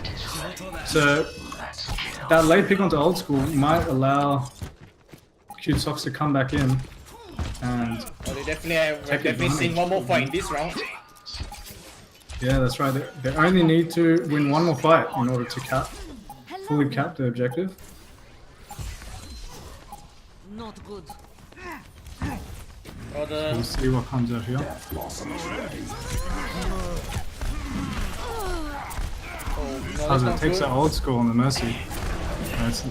so that late pick onto Old School might allow CuteSocks to come back in and They definitely seen one more fight in this round. yeah, that's right. They only need to win one more fight in order to fully cap the objective. Not good. We'll see what comes out here. Hazard takes that Old School on the Mercy. That's an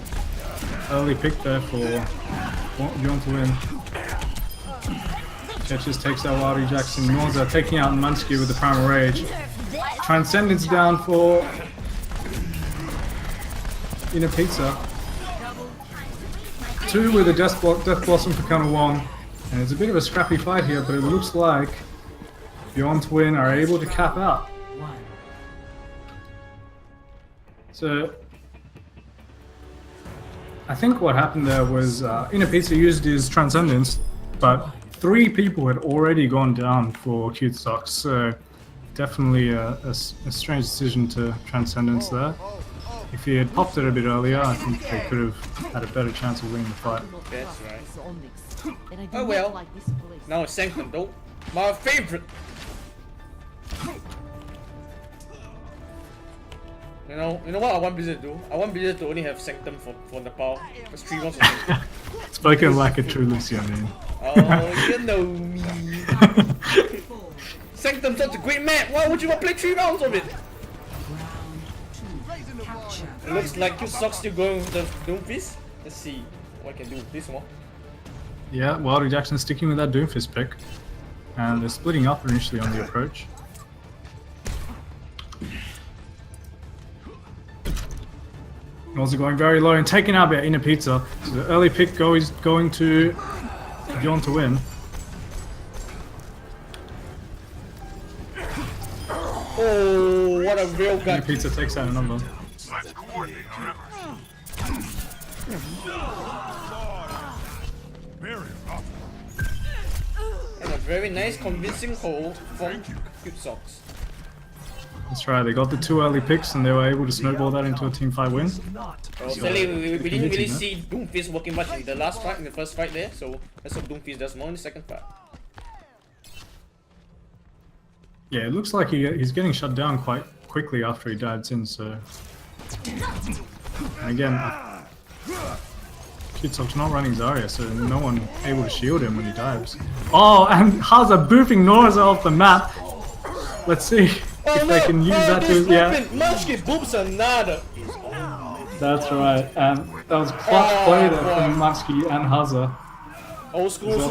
early pick there for Bjorn to win. Ketches takes out Wildy Jackson. Norza taking out Munsky with the Primal Rage. Transcendence down for Pizza. 2 with a Death Blossom for Colonel Wong. And it's a bit of a scrappy fight here, but it looks like Bjorn to win are able to cap out. So I think what happened there was Pizza used his Transcendence, but 3 people had already gone down for CuteSocks, so definitely a strange decision to Transcendence there. If he had popped it a bit earlier, I think they could have had a better chance of winning the fight. That's right. Oh well. Now it's Sanctum though. My favorite. You know what I want Blizzard to do? I want Blizzard to only have Sanctum for Nepal. Just 3 rounds of Sanctum. Spoken like a true Lucian, man. Oh, you know me. Sanctum's such a great map. Why would you want to play 3 rounds of it? It looks like CuteSocks still going with the Doomfist. Let's see what I can do with this one. Yeah, Wildy Jackson sticking with that Doomfist pick. And they're splitting up initially on the approach. Also going very low and taking out by Pizza. So the early pick is going to Bjorn to win. Oh, what a real guy. Pizza takes out a number. And a very nice convincing hold from CuteSocks. That's right, they got the 2 early picks and they were able to snowball that into a team fight win. Sadly, we didn't really see Doomfist working much in the last fight, in the first fight there, so let's hope Doomfist does more in the second fight. Yeah, it looks like he's getting shut down quite quickly after he dives in, so... And again, CuteSocks not running Zarya, so no one able to shield him when he dives. Oh, and Hazard boofing Norza off the map! Let's see if they can use that to... Yeah. Munchkin boops another! That's right, and that was clutch play there from Munsky and Hazard. Old school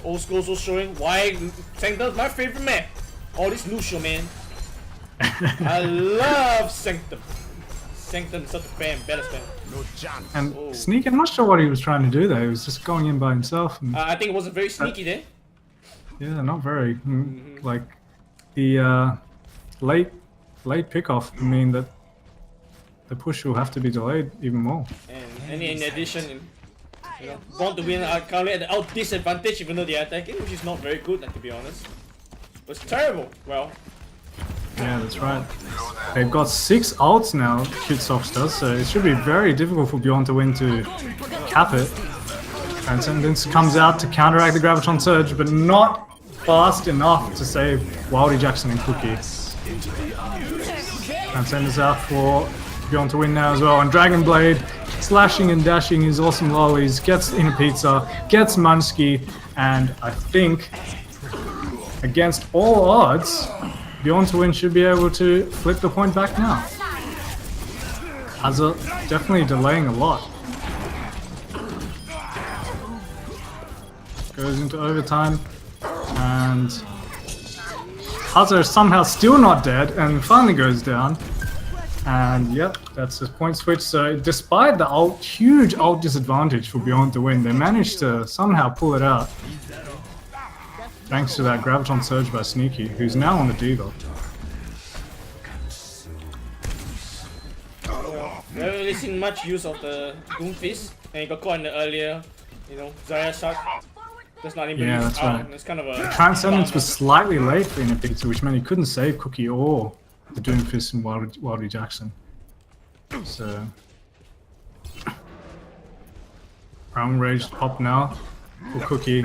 also showing why Sanctum's my favorite map. Oh, this Lucio, man. I love Sanctum. Sanctum is such a fan, better fan. And Sneak, I'm not sure what he was trying to do there. He was just going in by himself. And I think it wasn't very sneaky there. yeah, not very. Like the late pickoff would mean that the push will have to be delayed even more. And in addition, Born to Win are currently at the disadvantage even though they are attacking, which is not very good, to be honest. It's terrible. Well. Yeah, that's right. They've got 6 ults now, CuteSocks does, so it should be very difficult for Bjorn to win to cap it. Transcendence comes out to counteract the Gravitron Surge, but not fast enough to save Wildy Jackson and Cookie. Transcendence out for Bjorn to win now as well, and Dragon Blade slashing and dashing his awesome lollies, gets Pizza, gets Munsky, and I think against all odds, Bjorn to win should be able to flip the point back now. Hazard definitely delaying a lot. Goes into overtime, and Hazard somehow still not dead and finally goes down. And yep, that's his point switch. So despite the huge ult disadvantage for Bjorn to win, they managed to somehow pull it out. Thanks to that Graviton Surge by Sneaky, who's now on the D.Va. We haven't really seen much use of the Doomfist, and he got caught in the earlier, Zarya shot. That's not even Yeah, used that's right. It's kind of a Transcendence was slightly late for Inner Pizza, which meant he couldn't save Cookie or the Doomfist and Wildy Jackson. So Round Rage pop now for Cookie.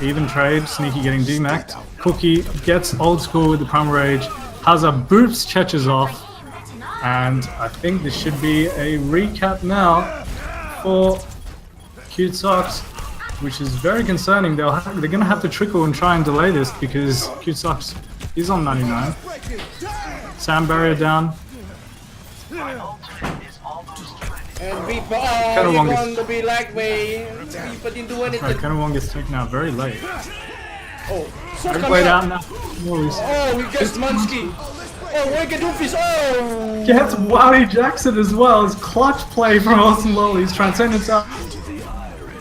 Even trade, Sneaky getting demacked. Cookie gets old school with the Primal Rage. Hazza boops Chech's off. And I think this should be a recap now for CuteSocks, which is very concerning. They're going to have to trickle and try and delay this because CuteSocks is on 99. Sand barrier down. And Reaper, oh, he won the be like way. Reaper didn't do anything. Kenowong gets taken out very late. Oh, so Played out now. Oh, he gets Munsky. Oh, what can Doomfist? Oh! Gets Wildy Jackson as well. It's clutch play from Awesome Lollies. Transcendence out.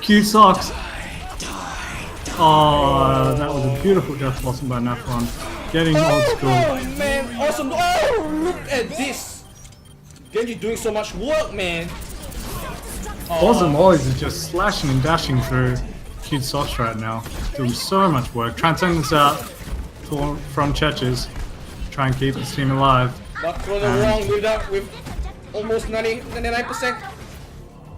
CuteSocks. Oh, that was a beautiful death blossom by Nafron. Getting old school. Oh man, awesome! Oh, look at this! Genji doing so much work, man. Awesome Lollies is just slashing and dashing through CuteSocks right now, doing so much work. Transcendence out from Chech's. Try and keep the team alive. But further wrong with that, with almost 99%.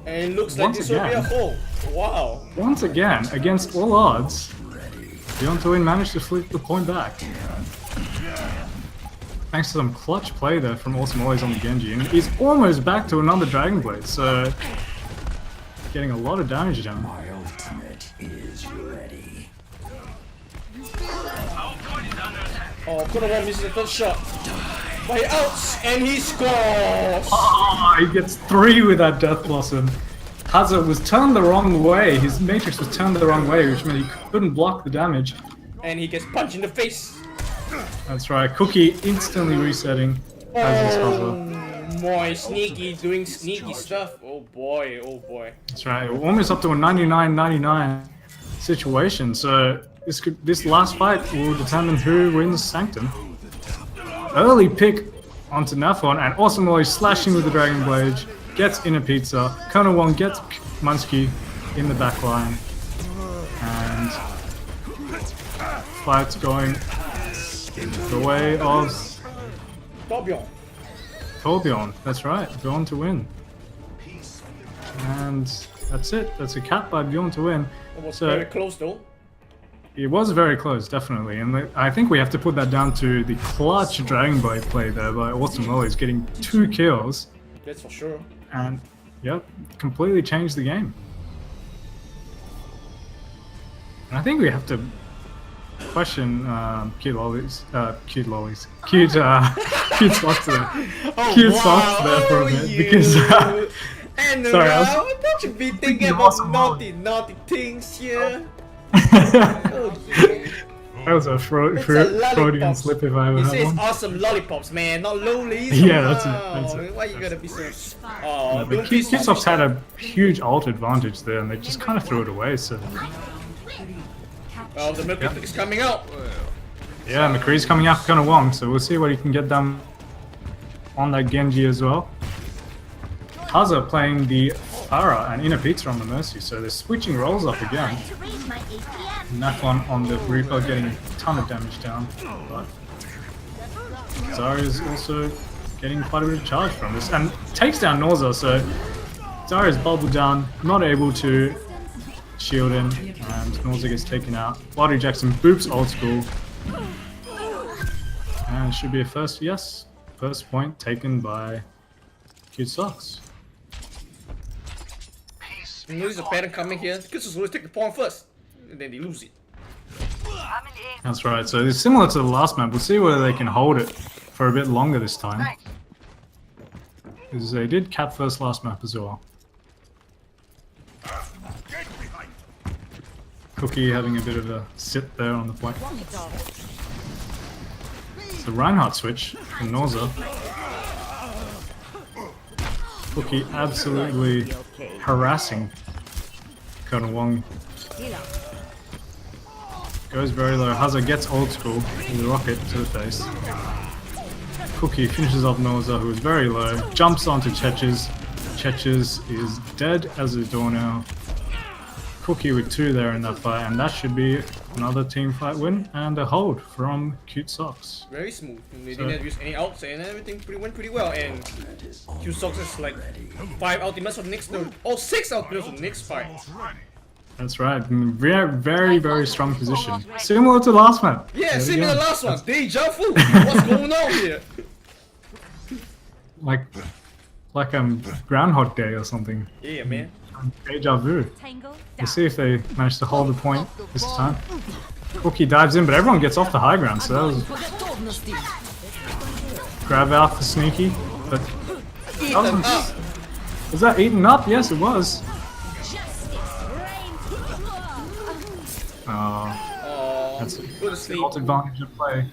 And it looks like this will be a hole. Wow. Once again, against all odds, Bjorn to win managed to flip the point back. Thanks to some clutch play there from Awesome Lollies on the Genji. And he's almost back to another Dragon Blade, so getting a lot of damage down. My ultimate is ready. Oh, Kurowan misses the third shot. By outs, and he scores! Oh, he gets 3 with that Death Blossom. Hazza was turned the wrong way. His Matrix was turned the wrong way, which meant he couldn't block the damage. And he gets punched in the face. That's right. Cookie instantly resetting. As is Hazza. Boy, Sneaky doing sneaky stuff. Oh boy, oh boy. That's right. We're almost up to a 99-99 situation. So this last fight will determine who wins Sanctum. Early pick onto Nafon, and Awesome Lollies slashing with the Dragon Blade. Gets Inner Pizza. Kenowong gets Munsky in the back line. And fight's going the way of Torbjorn. That's right. Bjorn to win. And that's it. That's a cap by Bjorn to win. It was very close though. It was very close, definitely, and I think we have to put that down to the clutch Dragon Blade play there by Awesome Lollies, getting 2 kills. That's for sure. And, yep, completely changed the game. And I think we have to question CuteSocks there. CuteSocks there for a bit, because... and sorry, don't you be thinking about naughty things here? That was a Freudian slip if I ever had one. It says awesome lollipops, man, not lollies. Yeah, that's it. Why you gotta be so... Oh, but CuteSocks had a huge ult advantage there, and they just kind of threw it away, so... Well, the milk is coming out. Yeah, McCree's coming out kind of long, so we'll see what he can get done on that Genji as well. Hazza playing the Pharah and Inner Pizza on the Mercy, so they're switching roles up again. Nafon on the Reaper getting a ton of damage down, but Zarya's also getting quite a bit of charge from this, and takes down Norza, so Zarya's bubbled down, not able to shield him, and Norza gets taken out. Wildy Jackson boops old school, and it should be a first point taken by CuteSocks. You know there's a pattern coming here. Because always take the point first, and then they lose it. That's right, so it's similar to the last map. We'll see whether they can hold it for a bit longer this time. Because they did cap first last map as well. Cookie having a bit of a sit there on the point. It's the Reinhardt switch from Norza. Cookie absolutely harassing Colonel Wong. Goes very low. Haza gets old school with a rocket to the face. Cookie finishes off Norza, who is very low. Jumps onto Cheches. Cheches is dead as a door now. Cookie with 2 there in that fight, and that should be another team fight win and a hold from CuteSocks. Very smooth. They didn't use any ults and everything went pretty well. And CuteSocks is like 5 ultimates for the next turn. Oh, 6 ultimates for the next fight. That's right. Very, very strong position. Similar to last map. Yeah, similar to last one. Deja vu. What's going on here? Like Groundhog Day or something. Yeah, man. Deja vu. Let's see if they manage to hold the point this time. Cookie dives in, but everyone gets off the high ground, so that was... Grab out for Sneaky, but... Was that eaten up? Yes, it was. Oh, that's a good advantage of play.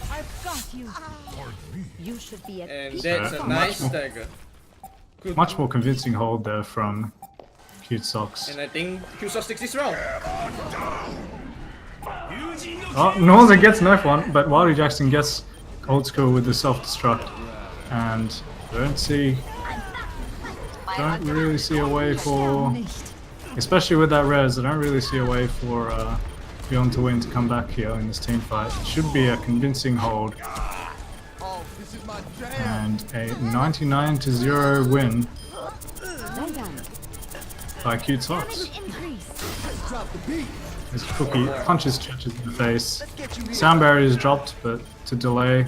I've got you. You should be and that's a nice stagger. Much more convincing hold there from CuteSocks. And I think CuteSocks takes this round. Oh, Norza gets nerf one, but Wildy Jackson gets old school with the self-destruct. And don't really see a way for, especially with that res, I don't really see a way for Bjorn to win to come back here in this team fight. It should be a convincing hold. And a 99-0 win by CuteSocks. As Cookie punches Cheches in the face. Sound barrier is dropped, but to delay.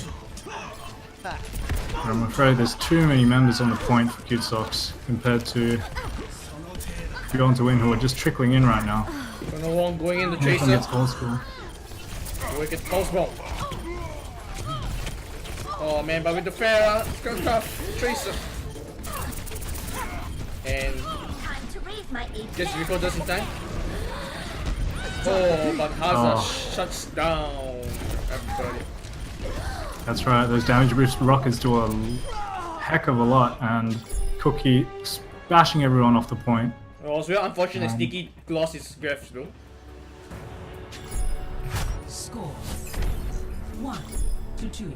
I'm afraid there's too many members on the point for CuteSocks compared to Bjorn to win, who are just trickling in right now. No one going in the chaser. Wicked pulse bomb. Oh man, but with the Pharah, Tracer. And gets recall just in time. Oh, but Haza shuts down everybody. That's right, those damage boost rockets do a heck of a lot, and Cookie bashing everyone off the point. Well, it's very unfortunate Sneaky lost his grabs though. Score 1-2.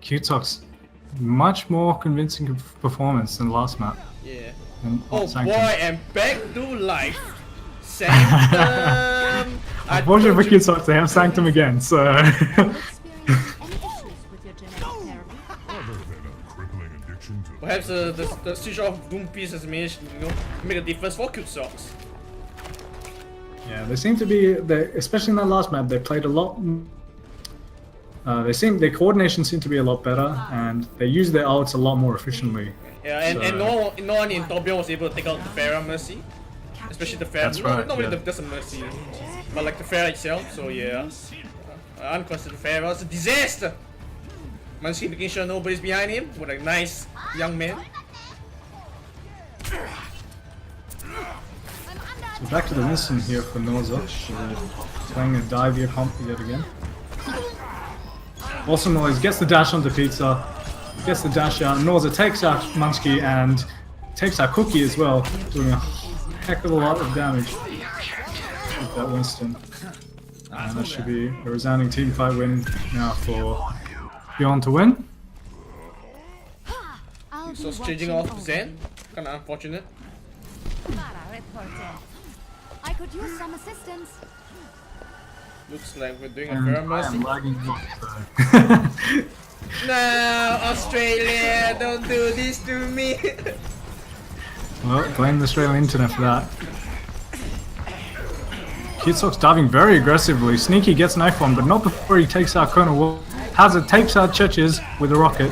CuteSocks, much more convincing performance than last map. Yeah. Oh boy, and back to life. Sanctum. Unfortunately for CuteSocks, they have Sanctum again, so... Perhaps the switch of Doom piece has managed to make a difference for CuteSocks. Yeah, they seem to be, especially in that last map, they played a lot. Their coordination seemed to be a lot better, and they used their ults a lot more efficiently. Yeah, and no one in Torbjorn was able to take out the Pharah Mercy, especially the Pharah. That's right. Not really just a Mercy, but like the Pharah itself. So yeah, unconsidered Pharah is a disaster. Munchkin making sure nobody's behind him with a nice young man. So back to the Winston here for Norza, playing a dive comp yet again. Awesome Noise gets the dash onto Pizza, gets the dash out. Norza takes out Munchkin and takes out Cookie as well, doing a heck of a lot of damage with that Winston. And that should be a resounding team fight win now for Bjorn to win. So changing off Zen, kinda unfortunate. I could use some assistance. Looks like we're doing a Pharah Mercy. Lagging No, Australia, don't do this to me. Well, blame the Australian internet for that. CuteSocks diving very aggressively. Sneaky gets knife one, but not before he takes out Colonel Wolf. Haza takes out Cheches with a rocket.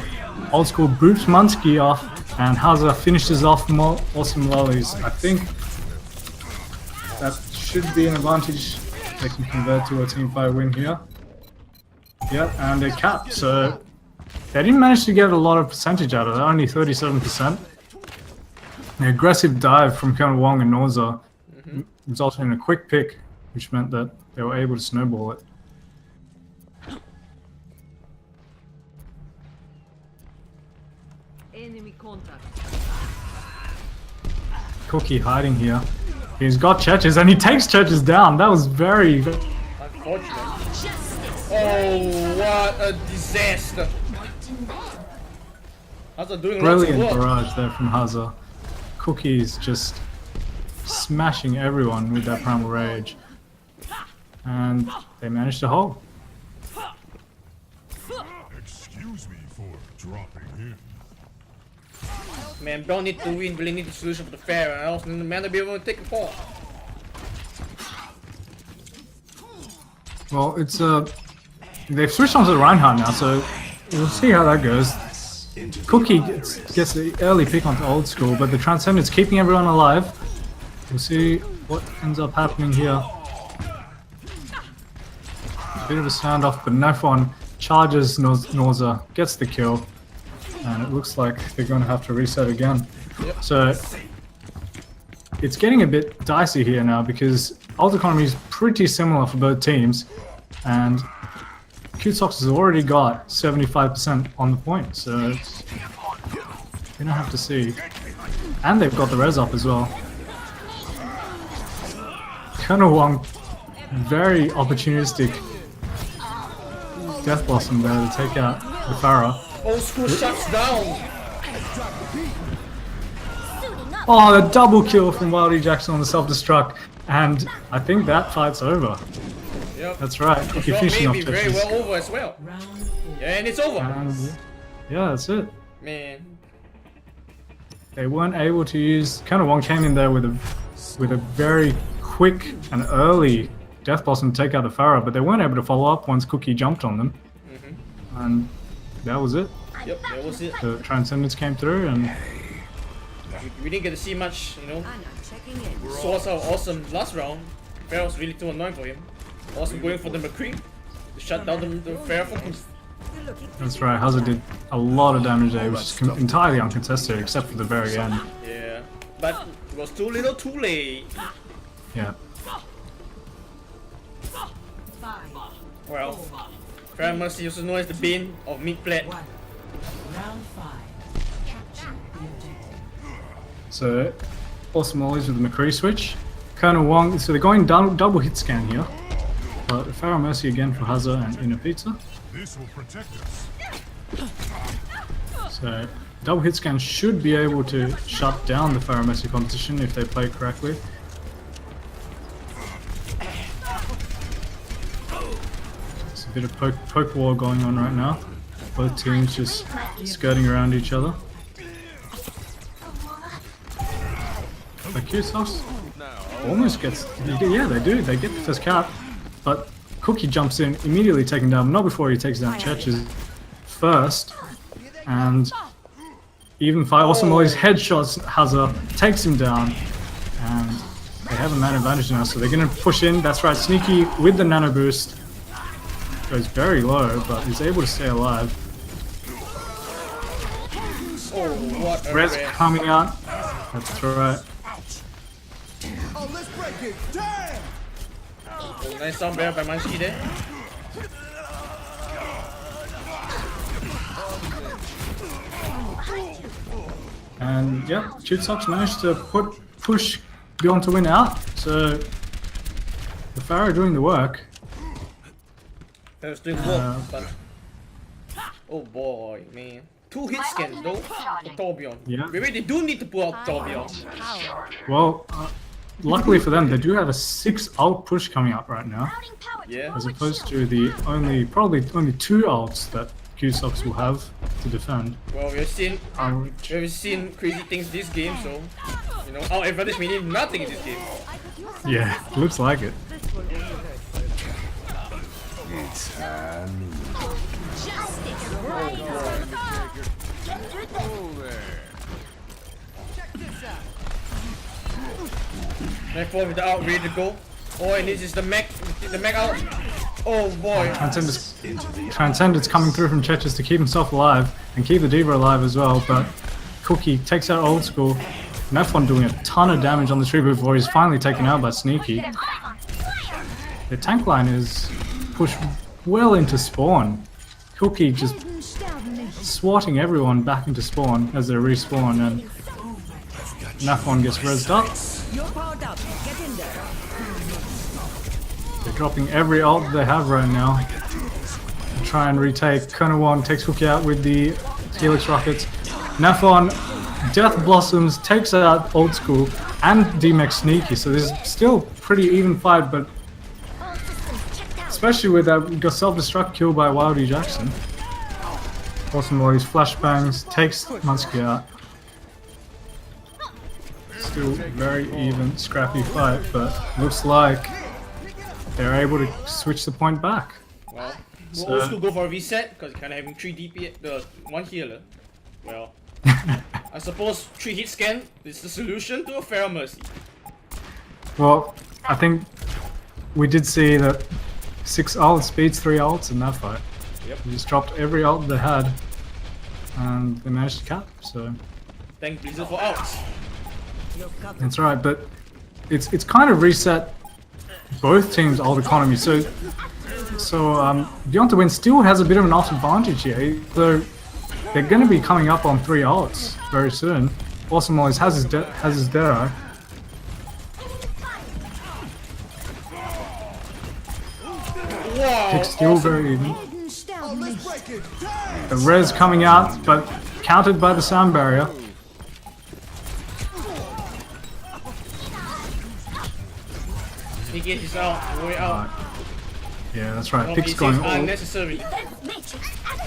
Old school boops Munsky off, and Haza finishes off more awesome lollies. I think that should be an advantage. They can convert to a team fight win here. Yep, and they cap. So they didn't manage to get a lot of percentage out of it, only 37%. The aggressive dive from Colonel Wong and Norza resulted in a quick pick, which meant that they were able to snowball it. Enemy Cookie hiding here. He's got Churches and he takes Churches down. That was very... Unfortunate. Oh, what a disaster. Hazard doing Brilliant lots of work. barrage there from Hazard. Cookie's just smashing everyone with that Primal Rage. And they managed to hold. Excuse me for dropping in. Man, Bjorn need to win, really need the solution for the fair, and else the man to be able to take a fall. Well, it's they've switched on to the Reinhardt now, so we'll see how that goes. Cookie gets the early pick onto Old School, but the Transcendent's keeping everyone alive. We'll see what ends up happening here. Bit of a standoff, but Nefon charges Norza, gets the kill, and it looks like they're going to have to reset again. Yep. So it's getting a bit dicey here now because ult economy is pretty similar for both teams, and CuteSocks has already got 75% on the point, so we're gonna have to see. And they've got the res up as well. Colonel Wong, very opportunistic Death Blossom there to take out the Pharah. Old School shuts down. Oh, the double kill from Wildy Jackson on the self-destruct, and I think that fight's over. Yep. That's right. Cookie finishing off Maybe very Churches. well over as well. Yeah, and it's over. Yeah, that's it. Man. They weren't able to use. Colonel Wong came in there with a very quick and early Death Blossom to take out the Pharah, but they weren't able to follow up once Cookie jumped on them. And that was it. Yep, that was it. The Transcendence came through, and We didn't get to see much, you know. Source out Awesome last round. Fair was really too annoying for him. Awesome going for the McCree to shut down the Fair focus. that's right. Hazard did a lot of damage there, which is entirely uncontested except for the very end. Yeah, but it was too little, too late. Yeah. Well, Fair Mercy also known as the Bane of Mid Plat. Round 5. Capture the objective. So, Awesome always with the McCree switch. Colonel Wong, so they're going double hit scan here. But Pharaoh Mercy again for Hazard and Inner Pizza. This will protect us. So, double hit scan should be able to shut down the Pharaoh Mercy competition if they play correctly. There's a bit of poke war going on right now. Both teams just skirting around each other. But CuteSocks almost gets, yeah, they do. They get the first cap, but Cookie jumps in, immediately taking down, not before he takes down Churches first, and even Fire Awesome Molly's headshots Hazard takes him down, and they have a man advantage now, so they're going to push in. That's right, Sneaky with the nano boost goes very low, but he's able to stay alive. Oh, what a Res res. coming out. That's right. Oh, let's break it. Damn! Oh, nice sound bear by Munchie there. And yeah, CuteSocks managed to push Bjorn to win out. So the Pharaoh doing the work. Fair's doing work, but oh boy, man. 2 hit scans though for Torbjorn. Yeah. Maybe they do need to pull out Torbjorn. Well, luckily for them, they do have a 6 ult push coming up right now, Yeah. as opposed to the probably only 2 ults that CuteSocks will have to defend. Well, we've seen crazy things this game, so you know our advantage may need nothing in this game. Yeah, looks like it. Next one with the ult ready to go. Oh, and this is the mech out. Oh boy. Transcendence coming through from Churches to keep himself alive and keep the Diva alive as well, but Cookie takes out Old School. Nefon doing a ton of damage on the tree before he's finally taken out by Sneaky. The tank line is pushed well into spawn. Cookie just swatting everyone back into spawn as they respawn, and Nafon gets rezzed up. You're powered up. Get in there. They're dropping every ult they have right now to try and retake. Kona 1 takes Cookie out with the Helix rockets. Nafon Death Blossoms takes out Old School and D-Max Sneaky, so there's still pretty even fight, but especially with that self-destruct kill by Wildy Jackson. Awesome Molly's flashbangs takes Muskie out. Still very even, scrappy fight, but looks like they're able to switch the point back. Well, we'll also go for a reset because kind of having 3 DP, the 1 healer. Well, I suppose 3 hit scan is the solution to a Pharaoh Mercy. Well, I think we did see that 6 ults beats 3 ults in that fight. Yep. They just dropped every ult they had, and they managed to cap. So thank Blizzard for outs. that's right, but it's kind of reset both teams' ult economy. So Bjorn to win still has a bit of an ult advantage here. So they're going to be coming up on 3 ults very soon. Awesome always has his Dead Eye. Wow, It's still awesome. very even. The res coming out, but countered by the sound barrier. Sneaky is out, way out. Yeah, that's right. Oh, Pick's this going is all. unnecessary.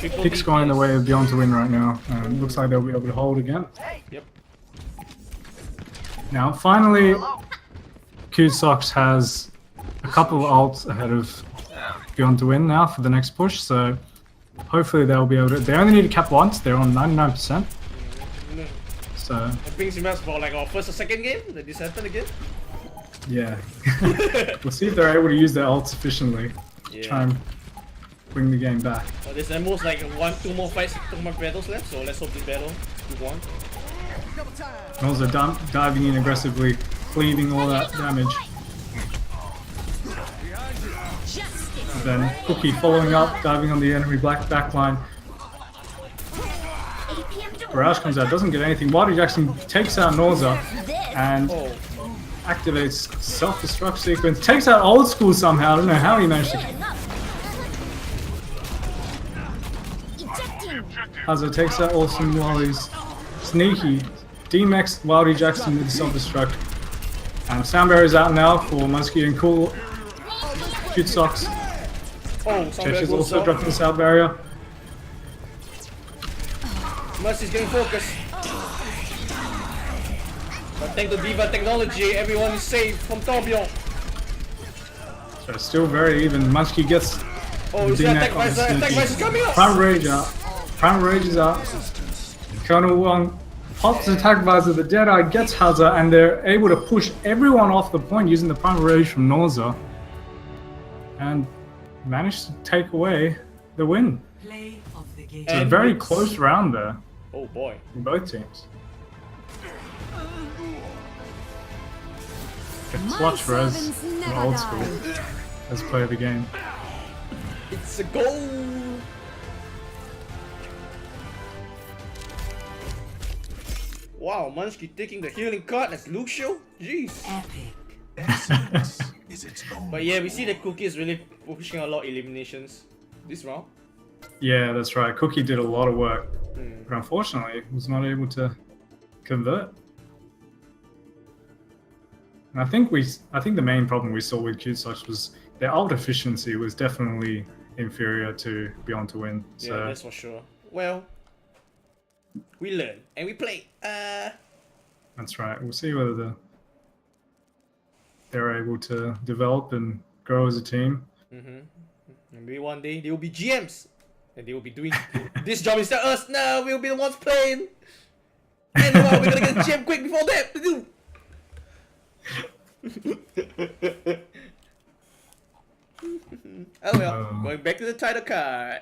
Triple Pick's DPS. going the way of Bjorn to win right now, and looks like they'll be able to hold again. Yep. Now, finally, CuteSocks has a couple of ults ahead of Bjorn to win now for the next push, so hopefully they'll be able to. They only need to cap once. They're on 99%. So It brings me back for like our first or second game that this happened again. yeah, we'll see if they're able to use their ults efficiently. Yeah. Try and bring the game back. Well, there's almost like 2 more fights, 2 more battles left, so let's hope this battle we won. And also diving in aggressively, cleaving all that damage. And then Cookie following up, diving on the enemy black backline. Barrage comes out, doesn't get anything. Wildy Jackson takes out Norza and activates self-destruct sequence. Takes out Old School somehow. I don't know how he managed to. Hazard takes out Awesome Wally's Sneaky. D-Max Wildy Jackson with the self-destruct. And Sound Barrier's out now for Muskie and Cool. CuteSocks. Oh, Sound Chesh's also dropping the Sound Barrier. Mercy's getting focused. But thanks to Diva technology, everyone is safe from Torbjorn. So it's still very even. Muskie gets Oh, the is that attack visor? Attack visor coming up! Prime Rage out. Prime Rage is out. Colonel Wong pops the attack visor, the Dead Eye gets Hazard, and they're able to push everyone off the point using the Prime Rage from Norza. And managed to take away the win. Play of the game. It's a very close round there Oh boy. in both teams. It's clutch res from Old School. Let's play the game. It's a goal! Wow, Munchkin taking the healing card as Lucio? Jeez. Epic. Is its own. But yeah, we see that Cookie is really pushing a lot of eliminations this round. Yeah, that's right. Cookie did a lot of work, but unfortunately was not able to convert. And I think the main problem we saw with CuteSocks was their ult efficiency was definitely inferior to Beyond to Win. So Yeah, that's for sure. Well, we learn and we play. that's right. We'll see whether they're able to develop and grow as a team. Maybe one day they will be GMs and they will be doing this job instead of us. No, we'll be the ones playing. And we're gonna get a GM quick before that. Oh well, going back to the title card.